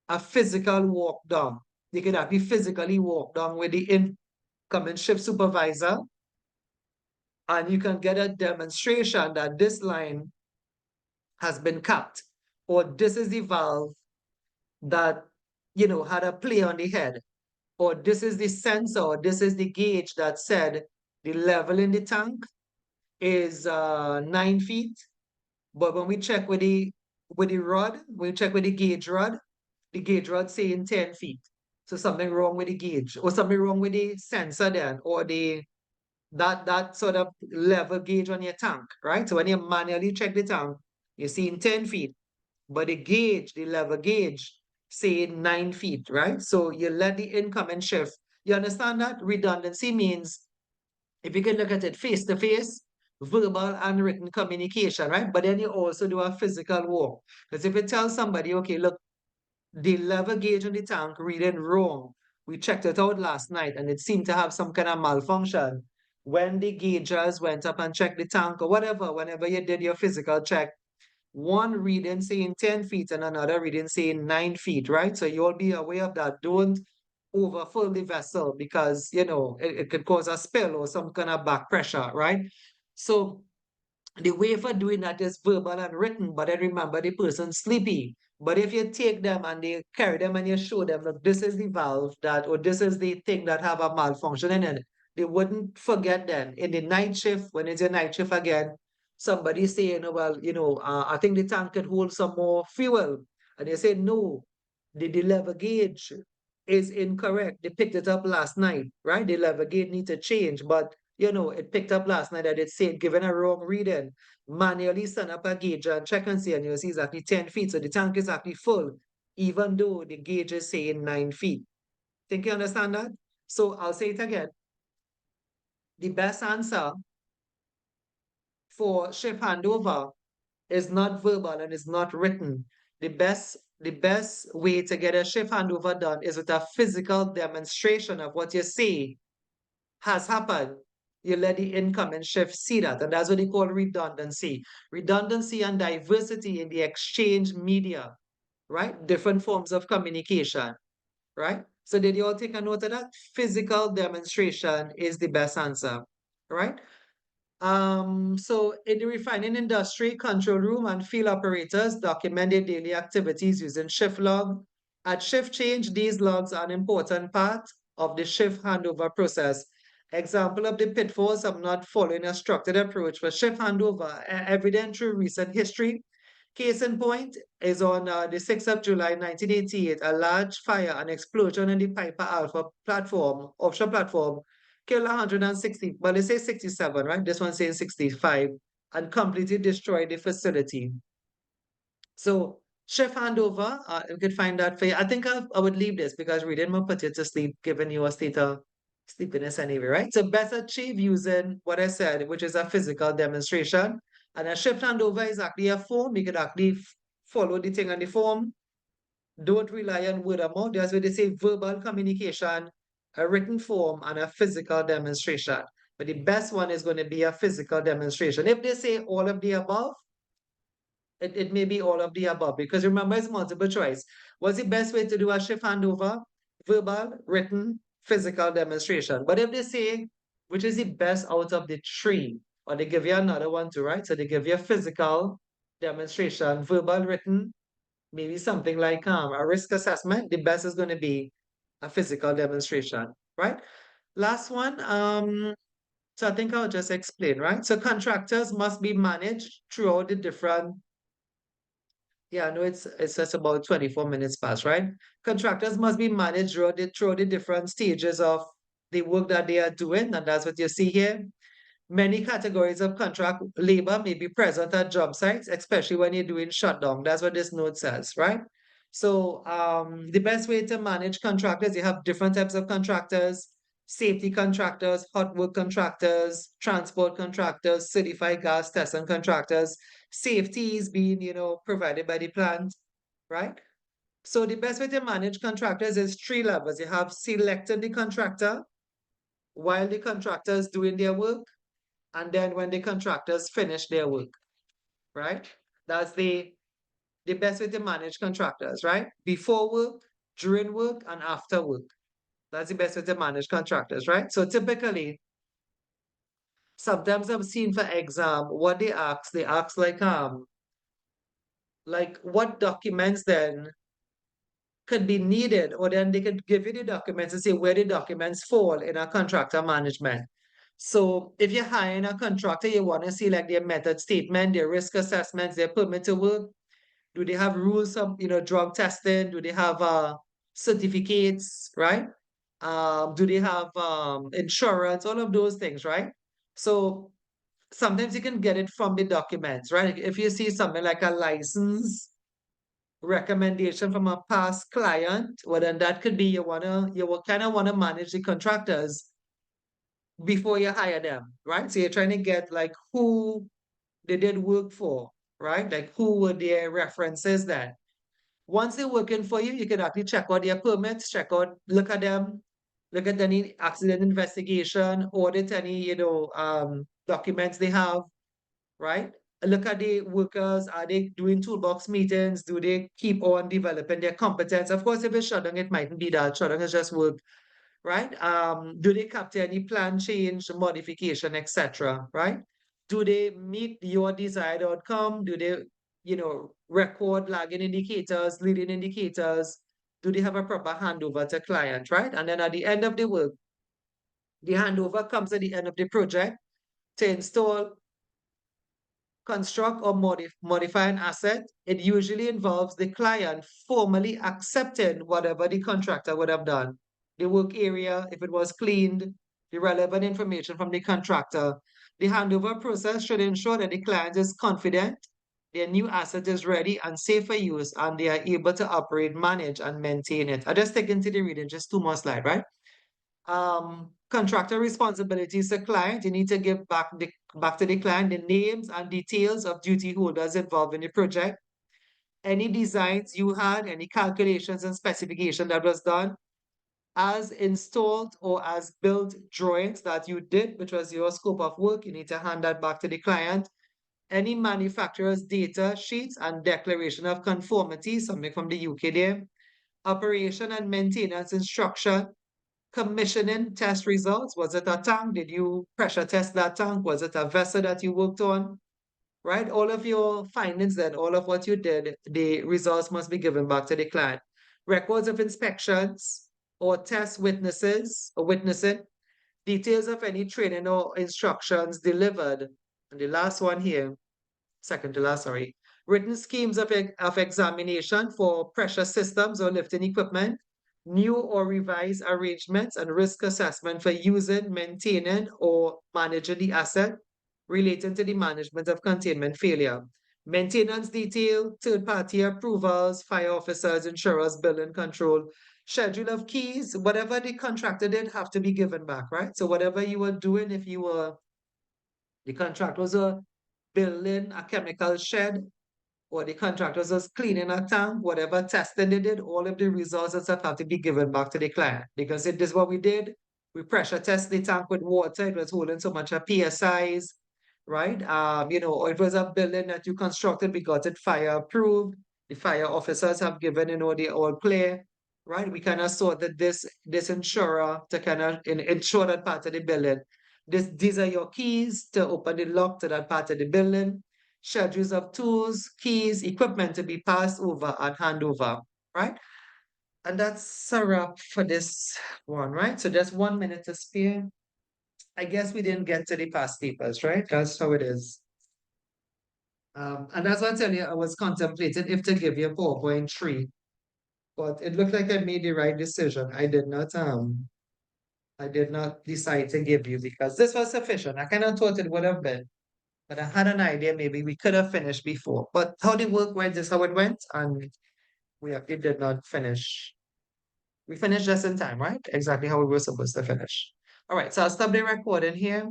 a physical walk down. You could actually physically walk down with the incoming shift supervisor, and you can get a demonstration that this line has been capped, or this is the valve that, had a play on the head, or this is the sensor, or this is the gauge that said the level in the tank is 9 feet. But when we check with the rod, we check with the gauge rod saying 10 feet. So something wrong with the gauge, or something wrong with the sensor then, or that sort of level gauge on your tank, right? So when you manually check the tank, you're seeing 10 feet, but the level gauge, saying 9 feet, right? So you let the incoming shift. You understand that? Redundancy means, if you can look at it face to face, verbal and written communication, right? But then you also do a physical walk. Because if you tell somebody, okay, look, the level gauge on the tank reading wrong. We checked it out last night and it seemed to have some kind of malfunction. When the gaugers went up and checked the tank or whatever, whenever you did your physical check, one reading saying 10 feet and another reading saying 9 feet, right? So you'll be aware of that. Don't overfill the vessel because, it could cause a spill or some kind of back pressure, right? So the way for doing that is verbal and written, but then remember the person's sleepy. But if you take them and they carry them and you show them, look, this is the valve that, or this is the thing that have a malfunction in it, they wouldn't forget then. In the night shift, when it's a night shift again, somebody saying, well, I think the tank could hold some more fuel. And they say, no, the level gauge is incorrect. They picked it up last night, right? The level gauge need to change, but it picked up last night that it said given a wrong reading. Manually send up a gauge and check and see, and you'll see it's actually 10 feet. So the tank is actually full, even though the gauge is saying 9 feet. Think you understand that? So I'll say it again. The best answer for shift handover is not verbal and is not written. The best way to get a shift handover done is with a physical demonstration of what you say has happened. You let the incoming shift see that, and that's what they call redundancy. Redundancy and diversity in the exchange media, right? Different forms of communication, right? So did you all take a note of that? Physical demonstration is the best answer, right? So in the refining industry, control room and field operators document their daily activities using shift log. At shift change, these logs are an important part of the shift handover process. Example of the pitfalls of not following a structured approach for shift handover, evident through recent history. Case in point is on the 6th of July 1988, a large fire and explosion in the Piper Alpha platform, offshore platform, killed 160, but they say 67, right? This one saying 65, and completely destroyed the facility. So shift handover, you could find that for you. I think I would leave this because reading will put you to sleep, giving you a state of sleepiness anyway, right? So best achieve using what I said, which is a physical demonstration. And a shift handover is actually a form. You could actually follow the thing on the form. Don't rely on word of mouth. That's what they say, verbal communication, a written form, and a physical demonstration. But the best one is going to be a physical demonstration. If they say all of the above, it may be all of the above, because remember, it's multiple choice. What's the best way to do a shift handover? Verbal, written, physical demonstration. But if they say, which is the best out of the 3, or they give you another one too, right? So they give you a physical demonstration, verbal, written, maybe something like a risk assessment. The best is going to be a physical demonstration, right? Last one, so I think I'll just explain, right? So contractors must be managed throughout the different, yeah, no, it's just about 24 minutes past, right? Contractors must be managed through the different stages of the work that they are doing, and that's what you see here. Many categories of contract labor may be present at job sites, especially when you're doing shutdown. That's what this note says, right? So the best way to manage contractors, you have different types of contractors: safety contractors, hot work contractors, transport contractors, certified gas testing contractors. Safety is being, provided by the plant, right? So the best way to manage contractors is three levels. You have selecting the contractor while the contractor is doing their work, and then when the contractors finish their work, right? That's the best way to manage contractors, right? Before work, during work, and after work. That's the best way to manage contractors, right? So typically, sometimes I've seen for exam, what they ask like what documents then could be needed, or then they could give you the documents and say where the documents fall in a contractor management. So if you're hiring a contractor, you want to see like their method statement, their risk assessments, their permit to work. Do they have rules of, drug testing? Do they have certificates, right? Do they have insurance? All of those things, right? So sometimes you can get it from the documents, right? If you see something like a license recommendation from a past client, well, then that could be you will kind of want to manage the contractors before you hire them, right? So you're trying to get like who they did work for, right? Like who were their references then. Once they're working for you, you can actually check out their permits, look at them, look at any accident investigation, audit any, documents they have, right? Look at the workers, are they doing toolbox meetings? Do they keep on developing their competence? Of course, if it's shutdown, it mightn't be that. Shutdown is just work, right? Do they capture any plan change, modification, etc., right? Do they meet your desired outcome? Do they, record lagging indicators, leading indicators? Do they have a proper handover to client, right? And then at the end of the work, the handover comes at the end of the project to install, construct, or modify an asset. It usually involves the client formally accepting whatever the contractor would have done. The work area, if it was cleaned, the relevant information from the contractor. The handover process should ensure that the client is confident their new asset is ready and safe for use, and they are able to operate, manage, and maintain it. I just take into the reading, just 2 more slides, right? Contractor responsibilities to client. You need to give back to the client the names and details of duty holders involved in the project. Any designs you had, any calculations and specification that was done, as installed or as built drawings that you did, which was your scope of work, you need to hand that back to the client. Any manufacturer's data sheets and declaration of conformity, something from the UK there. Operation and maintenance instruction. Commissioning test results. Was it a tank? Did you pressure test that tank? Was it a vessel that you worked on? Right? All of your findings then, all of what you did, the results must be given back to the client. Records of inspections or test witnesses or witnessing. Details of any training or instructions delivered. And the last one here, second to last, sorry. Written schemes of examination for pressure systems or lifting equipment, new or revised arrangements and risk assessment for using, maintaining, or managing the asset relating to the management of containment failure. Maintenance detail, third-party approvals, fire officers, insurers, billing control, schedule of keys, whatever the contractor did have to be given back, right? So whatever you were doing, if you were, the contract was building a chemical shed, or the contractors was cleaning a tank, whatever testing they did, all of the results and stuff have to be given back to the client. Because it is what we did. We pressure test the tank with water. It was holding so much of PSIs, right? Or it was a building that you constructed, we got it fire approved. The fire officers have given, the all clear, right? We kind of saw that this insurer to kind of ensure that part of the building. These are your keys to open the lock to that part of the building. Schedules of tools, keys, equipment to be passed over and hand over, right? And that's a wrap for this one, right? So just 1 minute to spare. I guess we didn't get to the past papers, right? That's how it is. And that's what I tell you, I was contemplating if to give you a PowerPoint 3, but it looked like I made the right decision. I did not decide to give you because this was sufficient. I kind of thought it would have been. But I had an idea maybe we could have finished before. But how the work went is how it went. And it did not finish. We finished just in time, right? Exactly how we were supposed to finish. All right, so I'll stop the recording here.